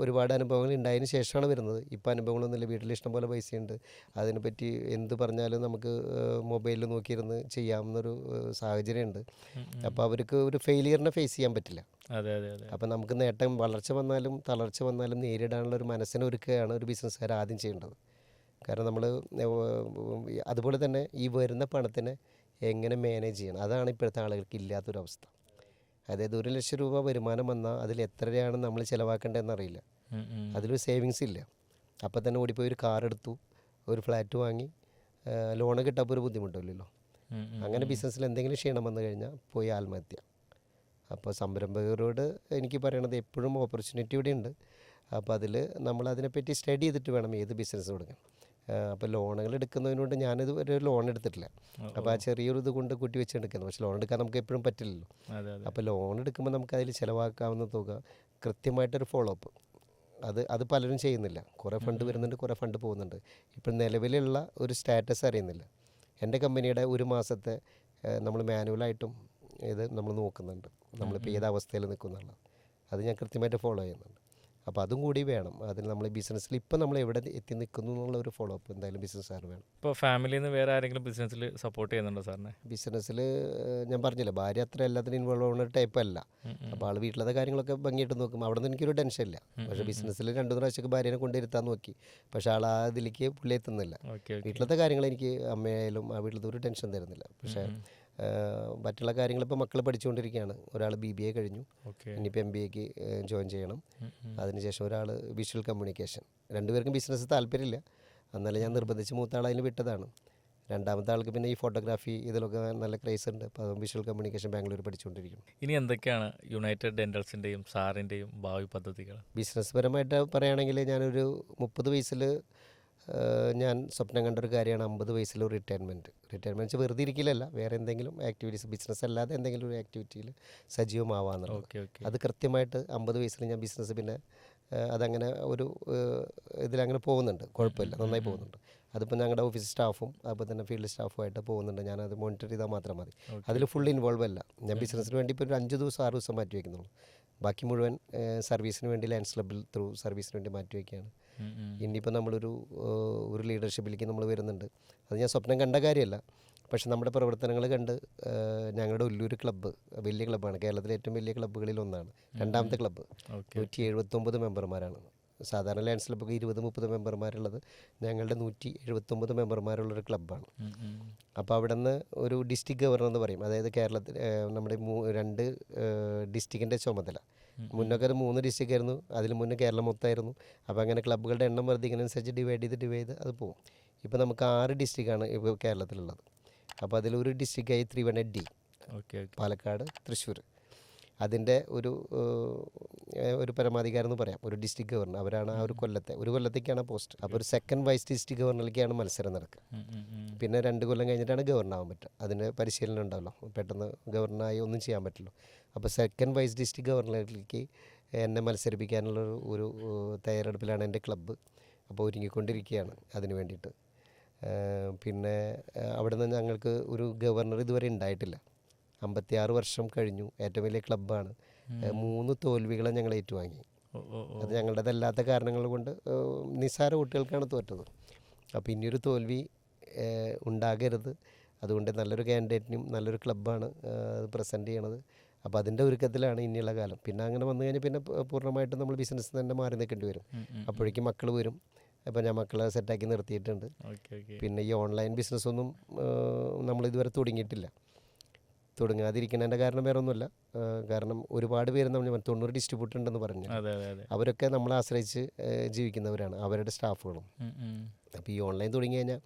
ഒരുപാട് അനുഭവങ്ങൾ ഉണ്ടായതിന് ശേഷമാണ് വരുന്നത്. ഇപ്പോൾ അനുഭവങ്ങളൊന്നുമില്ല, വീട്ടിൽ ഇഷ്ടം പോലെ പൈസയുണ്ട്, അതിനെപ്പറ്റി എന്ത് പറഞ്ഞാലും നമുക്ക് മൊബൈലിൽ നോക്കിയിരുന്ന് ചെയ്യാവുന്നൊരു സാഹചര്യമുണ്ട്. അപ്പോൾ അവർക്ക് ഒരു ഫെയിലിയറിനെ ഫേസ് ചെയ്യാൻ പറ്റില്ല. അപ്പോൾ നമുക്ക് വളർച്ച വന്നാലും തളർച്ച വന്നാലും നേരിടാനുള്ള ഒരു മനസ്സിനെ ഒരുക്കുകയാണ് ഒരു ബിസിനസ്സുകാർ ആദ്യം ചെയ്യേണ്ടത്. കാരണം നമ്മൾ അതുപോലെ തന്നെ ഈ വരുന്ന പണത്തിനെ എങ്ങനെ മാനേജ് ചെയ്യണം, അതാണ് ഇപ്പോഴത്തെ ആളുകൾക്ക് ഇല്ലാത്തൊരവസ്ഥ. അതായത് 1 ലക്ഷം രൂപ വരുമാനം വന്നാൽ അതിൽ എത്രയാണ് നമ്മൾ ചിലവാക്കേണ്ടതെന്ന് അറിയില്ല. അതിലൊരു സേവിങ്സ് ഇല്ല. അപ്പോൾ തന്നെ ഓടിപ്പോയി ഒരു കാർ എടുത്തു, ഒരു ഫ്ലാറ്റ് വാങ്ങി, ലോണ് കിട്ടാപ്പോൾ ഒരു ബുദ്ധിമുട്ടില്ലല്ലോ. അങ്ങനെ ബിസിനസ്സിൽ എന്തെങ്കിലും ക്ഷീണം വന്നു കഴിഞ്ഞാൽ പോയി ആത്മഹത്യ. അപ്പോൾ സംരംഭകരോട് എനിക്ക് പറയണത് എപ്പോഴും ഓപ്പർച്യൂണിറ്റി ഇവിടെ ഉണ്ട്. അപ്പോൾ അതിൽ നമ്മൾ അതിനെപ്പറ്റി സ്റ്റഡി ചെയ്തിട്ട് വേണം ഏത് ബിസിനസ് തുടങ്ങാൻ. അപ്പോൾ ലോണുകൾ എടുക്കുന്നതിനോട് ഞാനിത് ഒരു ലോൺ എടുത്തിട്ടില്ല. അപ്പോൾ ആ ചെറിയൊരു ഇത് കൊണ്ട് കൂട്ടി വെച്ച് എടുക്കുന്നത്. പക്ഷേ ലോൺ എടുക്കാൻ നമുക്ക് എപ്പോഴും പറ്റില്ലല്ലോ. അപ്പോൾ ലോൺ എടുക്കുമ്പോൾ നമുക്ക് അതിൽ ചിലവാക്കാവുന്ന തുക കൃത്യമായിട്ടൊരു ഫോളോ അപ്പ് അത് പലരും ചെയ്യുന്നില്ല. കുറേ ഫണ്ട് വരുന്നുണ്ട്, കുറേ ഫണ്ട് പോകുന്നുണ്ട്. ഇപ്പം നിലവിലുള്ള ഒരു സ്റ്റാറ്റസ് അറിയുന്നില്ല. എൻ്റെ കമ്പനിയുടെ ഒരു മാസത്തെ നമ്മൾ മാനുവലായിട്ടും ഇത് നമ്മൾ നോക്കുന്നുണ്ട്, നമ്മളിപ്പോൾ ഏത് അവസ്ഥയിൽ നിൽക്കുന്നുള്ളത്. അത് ഞാൻ കൃത്യമായിട്ട് ഫോളോ ചെയ്യുന്നുണ്ട്. അപ്പോൾ അതും കൂടി വേണം. അതിന് നമ്മൾ ബിസിനസ്സിൽ ഇപ്പം നമ്മൾ എവിടെ എത്തി നിൽക്കുന്നു എന്നുള്ള ഒരു ഫോളോ അപ്പ് എന്തായാലും ബിസിനസ്സുകാർ വേണം. ഇപ്പോൾ ഫാമിലിയിൽ നിന്ന് വേറെ ആരെങ്കിലും ബിസിനസ്സിൽ സപ്പോർട്ട് ചെയ്യുന്നുണ്ടോ സാറിനെ? ബിസിനസ്സിൽ ഞാൻ പറഞ്ഞില്ല, ഭാര്യ അത്ര എല്ലാത്തിനും ഇൻവോൾവ് ആവുന്ന ഒരു ടൈപ്പ് അല്ല. അപ്പോൾ ആൾ വീട്ടിലത്തെ കാര്യങ്ങളൊക്കെ ഭംഗിയായിട്ട് നോക്കും. അവിടെ നിന്ന് എനിക്കൊരു ടെൻഷൻ ഇല്ല. പക്ഷേ ബിസിനസ്സിൽ 2-3 പ്രാവശ്യമൊക്കെ ഭാര്യനെ കൊണ്ടിരുത്താൻ നോക്കി. പക്ഷേ ആൾ ആ ഇതിലേക്ക് പുള്ളി എത്തുന്നില്ല. വീട്ടിലത്തെ കാര്യങ്ങൾ എനിക്ക് അമ്മയായാലും ആ വീട്ടിലത്തെ ഒരു ടെൻഷൻ തരുന്നില്ല. പക്ഷേ മറ്റുള്ള കാര്യങ്ങൾ ഇപ്പോൾ മക്കൾ പഠിച്ചുകൊണ്ടിരിക്കുകയാണ്. ഒരാൾ BBA കഴിഞ്ഞു, ഇനിയിപ്പോൾ MBAക്ക് ജോയിൻ ചെയ്യണം. അതിനുശേഷം ഒരാൾ വിഷ്വൽ കമ്മ്യൂണിക്കേഷൻ. രണ്ടുപേർക്കും ബിസിനസ് താല്പര്യമില്ല. എന്നാലും ഞാൻ നിർബന്ധിച്ച് മൂത്ത ആൾ അതിന് വിട്ടതാണ്. രണ്ടാമത്തെ ആൾക്ക് പിന്നെ ഈ ഫോട്ടോഗ്രാഫി ഇതിലൊക്കെ നല്ല ക്രേസ് ഉണ്ട്. അപ്പോൾ വിഷ്വൽ കമ്മ്യൂണിക്കേഷൻ ബാംഗ്ലൂർ പഠിച്ചുകൊണ്ടിരിക്കുന്നു. ഇനി എന്തൊക്കെയാണ് യുണൈറ്റഡ് ഡെൻറ്റൽസിൻ്റെയും സാറിൻ്റെയും ഭാവി പദ്ധതികൾ? ബിസിനസ് പരമായിട്ട് പറയുകയാണെങ്കിൽ ഞാനൊരു 30 വയസ്സിൽ ഞാൻ സ്വപ്നം കണ്ടൊരു കാര്യമാണ് 50 വയസ്സിൽ റിട്ടയർമെൻറ്റ്. റിട്ടയർമെൻറ്റ് വെറുതെ ഇരിക്കില്ലല്ല, വേറെ എന്തെങ്കിലും ആക്ടിവിറ്റീസ്, ബിസിനസ് അല്ലാതെ എന്തെങ്കിലും ഒരു ആക്ടിവിറ്റിയിൽ സജീവമാവാന്നുള്ളത്. അത് കൃത്യമായിട്ട് 50 വയസ്സിൽ ഞാൻ ബിസിനസ് പിന്നെ അതങ്ങനെ ഒരു ഇതിലങ്ങനെ പോകുന്നുണ്ട്. കുഴപ്പമില്ല, നന്നായി പോകുന്നുണ്ട്. അതിപ്പോൾ ഞങ്ങളുടെ ഓഫീസ് സ്റ്റാഫും അതുപോലെ തന്നെ ഫീൽഡ് സ്റ്റാഫുമായിട്ട് പോകുന്നുണ്ട്. ഞാനത് മോണിറ്റർ ചെയ്താൽ മാത്രം മതി. അതിൽ ഫുൾ ഇൻവോൾവ് അല്ല. ഞാൻ ബിസിനസ്സിന് വേണ്ടി ഇപ്പോൾ ഒരു 5 ദിവസം 6 ദിവസം മാറ്റി വയ്ക്കുന്നുള്ളൂ. ബാക്കി മുഴുവൻ സർവീസിന് വേണ്ടി ലയൺസ് ക്ലബ്ബിൽ ത്രൂ സർവീസിന് വേണ്ടി മാറ്റി വയ്ക്കുകയാണ്. ഇനിയിപ്പോൾ നമ്മളൊരു ലീഡർഷിപ്പിലേക്ക് നമ്മൾ വരുന്നുണ്ട്. അത് ഞാൻ സ്വപ്നം കണ്ട കാര്യമല്ല. പക്ഷെ നമ്മുടെ പ്രവർത്തനങ്ങൾ കണ്ട് ഞങ്ങളുടെ ഒല്ലൂർ ക്ലബ്ബ് വലിയ ക്ലബ്ബാണ്, കേരളത്തിലെ ഏറ്റവും വലിയ ക്ലബ്ബുകളിൽ ഒന്നാണ്. രണ്ടാമത്തെ ക്ലബ്ബ് 179 മെമ്പർമാരാണ്. സാധാരണ ലയൺസ് ക്ലബ്ബൊക്കെ 20-30 മെമ്പർമാരുള്ളത്, ഞങ്ങളുടെ 179 മെമ്പർമാരുള്ളൊരു ക്ലബ്ബാണ്. അപ്പോൾ അവിടെ നിന്ന് ഒരു ഡിസ്ട്രിക്ട് ഗവർണർ എന്ന് പറയും, അതായത് കേരളത്തിൽ നമ്മുടെ 2 ഡിസ്ട്രിക്റ്റിൻ്റെ ചുമതല. മുന്നൊക്കെ അത് 3 ഡിസ്ട്രിക്റ്റ് ആയിരുന്നു, അതിന് മുന്നേ കേരളം മൊത്തമായിരുന്നു. അപ്പോൾ അങ്ങനെ ക്ലബ്ബുകളുടെ എണ്ണം വർദ്ധിക്കുന്നതിനനുസരിച്ച് ഡിവൈഡ് ചെയ്ത് അത് പോകും. ഇപ്പോൾ നമുക്ക് 6 ഡിസ്ട്രിക്റ്റാണ് ഇപ്പോൾ കേരളത്തിലുള്ളത്. അപ്പോൾ അതിലൊരു ഡിസ്ട്രിക്റ്റായി 318D, പാലക്കാട്, തൃശ്ശൂർ. അതിൻ്റെ ഒരു പരമാധികാരം എന്ന് പറയാം, ഒരു ഡിസ്ട്രിക്ട് ഗവർണർ. അവരാണ് ആ ഒരു കൊല്ലത്തേക്കാണ് പോസ്റ്റ്. അപ്പോൾ ഒരു സെക്കൻഡ് വൈസ് ഡിസ്ട്രിക്ട് ഗവർണറിലേക്കാണ് മത്സരം നടക്കുക. പിന്നെ 2 കൊല്ലം കഴിഞ്ഞിട്ടാണ് ഗവർണർ ആവാൻ പറ്റുക. അതിന് പരിശീലനം ഉണ്ടാവല്ലോ, പെട്ടെന്ന് ഗവർണറായി ഒന്നും ചെയ്യാൻ പറ്റില്ല. അപ്പോൾ സെക്കൻഡ് വൈസ് ഡിസ്ട്രിക്ട് ഗവർണറിലേക്ക് എന്നെ മത്സരിപ്പിക്കാനുള്ള ഒരു തയ്യാറെടുപ്പിലാണ് എൻ്റെ ക്ലബ്ബ്. അപ്പോൾ ഒരുങ്ങിക്കൊണ്ടിരിക്കുകയാണ് അതിന് വേണ്ടിയിട്ട്. പിന്നെ അവിടെ നിന്ന് ഞങ്ങൾക്ക് ഒരു ഗവർണർ ഇതുവരെ ഉണ്ടായിട്ടില്ല. 56 വർഷം കഴിഞ്ഞു. ഏറ്റവും വലിയ ക്ലബ്ബാണ്. 3 തോൽവികളെ ഞങ്ങൾ ഏറ്റുവാങ്ങി. അത് ഞങ്ങളുടേതല്ലാത്ത കാരണങ്ങൾ കൊണ്ട് നിസ്സാര കുട്ടികൾക്കാണ് തോറ്റത്. അപ്പോൾ ഇനിയൊരു തോൽവി ഉണ്ടാകരുത്. അതുകൊണ്ട് നല്ലൊരു കാൻഡിഡേറ്റിനും നല്ലൊരു ക്ലബ്ബാണ് അത് പ്രസൻറ്റ് ചെയ്യണത്. അപ്പോൾ അതിൻ്റെ ഒരുക്കത്തിലാണ് ഇനിയുള്ള കാലം. പിന്നെ അങ്ങനെ വന്നു കഴിഞ്ഞാൽ പിന്നെ പൂർണ്ണമായിട്ടും നമ്മൾ ബിസിനസ് തന്നെ മാറി നിൽക്കേണ്ടി വരും. അപ്പോഴേക്കും മക്കൾ വരും. അപ്പോൾ ഞാൻ മക്കളെ സെറ്റാക്കി നിർത്തിയിട്ടുണ്ട്. പിന്നെ ഈ ഓൺലൈൻ ബിസിനസ്സൊന്നും നമ്മളിതുവരെ തുടങ്ങാതിരിക്കുന്നതിൻ്റെ കാരണം വേറെ ഒന്നുമില്ല. കാരണം ഒരുപാട് പേര് നമ്മൾ 90 ഡിസ്ട്രിബ്യൂട്ടർ ഉണ്ടെന്ന് പറഞ്ഞു. അവരൊക്കെ നമ്മളെ ആശ്രയിച്ച് ജീവിക്കുന്നവരാണ്, അവരുടെ സ്റ്റാഫുകളും. അപ്പോൾ ഈ ഓൺലൈൻ തുടങ്ങി കഴിഞ്ഞാൽ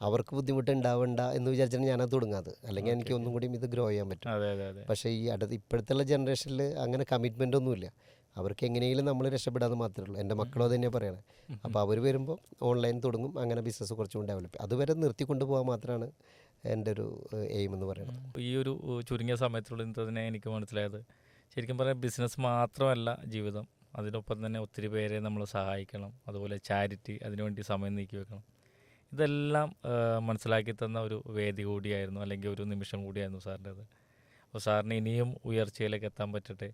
അവർക്ക് ബുദ്ധിമുട്ട് ഉണ്ടാവണ്ട എന്ന് വിചാരിച്ചാണ് ഞാനത് തുടങ്ങാതെ. അല്ലെങ്കിൽ എനിക്ക് ഒന്നും കൂടി ഇത് ഗ്രോ ചെയ്യാൻ പറ്റും. പക്ഷേ ഈ ഇപ്പോഴത്തെ ജനറേഷനിൽ അങ്ങനെ കമ്മിറ്റ്മെൻ്റ് ഒന്നുമില്ല. അവർക്ക് എങ്ങനെയെങ്കിലും നമ്മൾ രക്ഷപ്പെടാതെ മാത്രമേ ഉള്ളൂ. എൻ്റെ മക്കളോ തന്നെയാണ് പറയണേ. അപ്പോൾ അവർ വരുമ്പോൾ ഓൺലൈൻ തുടങ്ങും, അങ്ങനെ ബിസിനസ് കുറച്ചും ഡെവലപ്പ്. അതുവരെ നിർത്തിക്കൊണ്ട് പോകാൻ മാത്രമാണ് എൻ്റെ ഒരു എയിം എന്ന് പറയുന്നത്. ഈ ഒരു ചുരുങ്ങിയ സമയത്തുള്ളിൽ തന്നെ എനിക്ക് മനസ്സിലായത്, ശരിക്കും പറഞ്ഞാൽ ബിസിനസ് മാത്രമല്ല ജീവിതം, അതിനൊപ്പം തന്നെ ഒത്തിരി പേരെ നമ്മൾ സഹായിക്കണം. അതുപോലെ ചാരിറ്റി, അതിനുവേണ്ടി സമയം നീക്കി വെക്കണം. ഇതെല്ലാം മനസ്സിലാക്കി തന്ന ഒരു വേദി കൂടിയായിരുന്നു, അല്ലെങ്കിൽ ഒരു നിമിഷം കൂടിയായിരുന്നു സാറിൻ്റേത്. അപ്പോൾ സാറിന് ഇനിയും ഉയർച്ചയിലേക്ക് എത്താൻ പറ്റട്ടെ,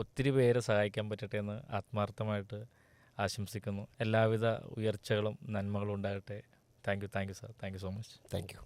ഒത്തിരി പേരെ സഹായിക്കാൻ പറ്റട്ടെ എന്ന് ആത്മാർത്ഥമായിട്ട് ആശംസിക്കുന്നു. എല്ലാവിധ ഉയർച്ചകളും നന്മകളും ഉണ്ടാകട്ടെ. Thank you sir. Thank you so much. Thank you.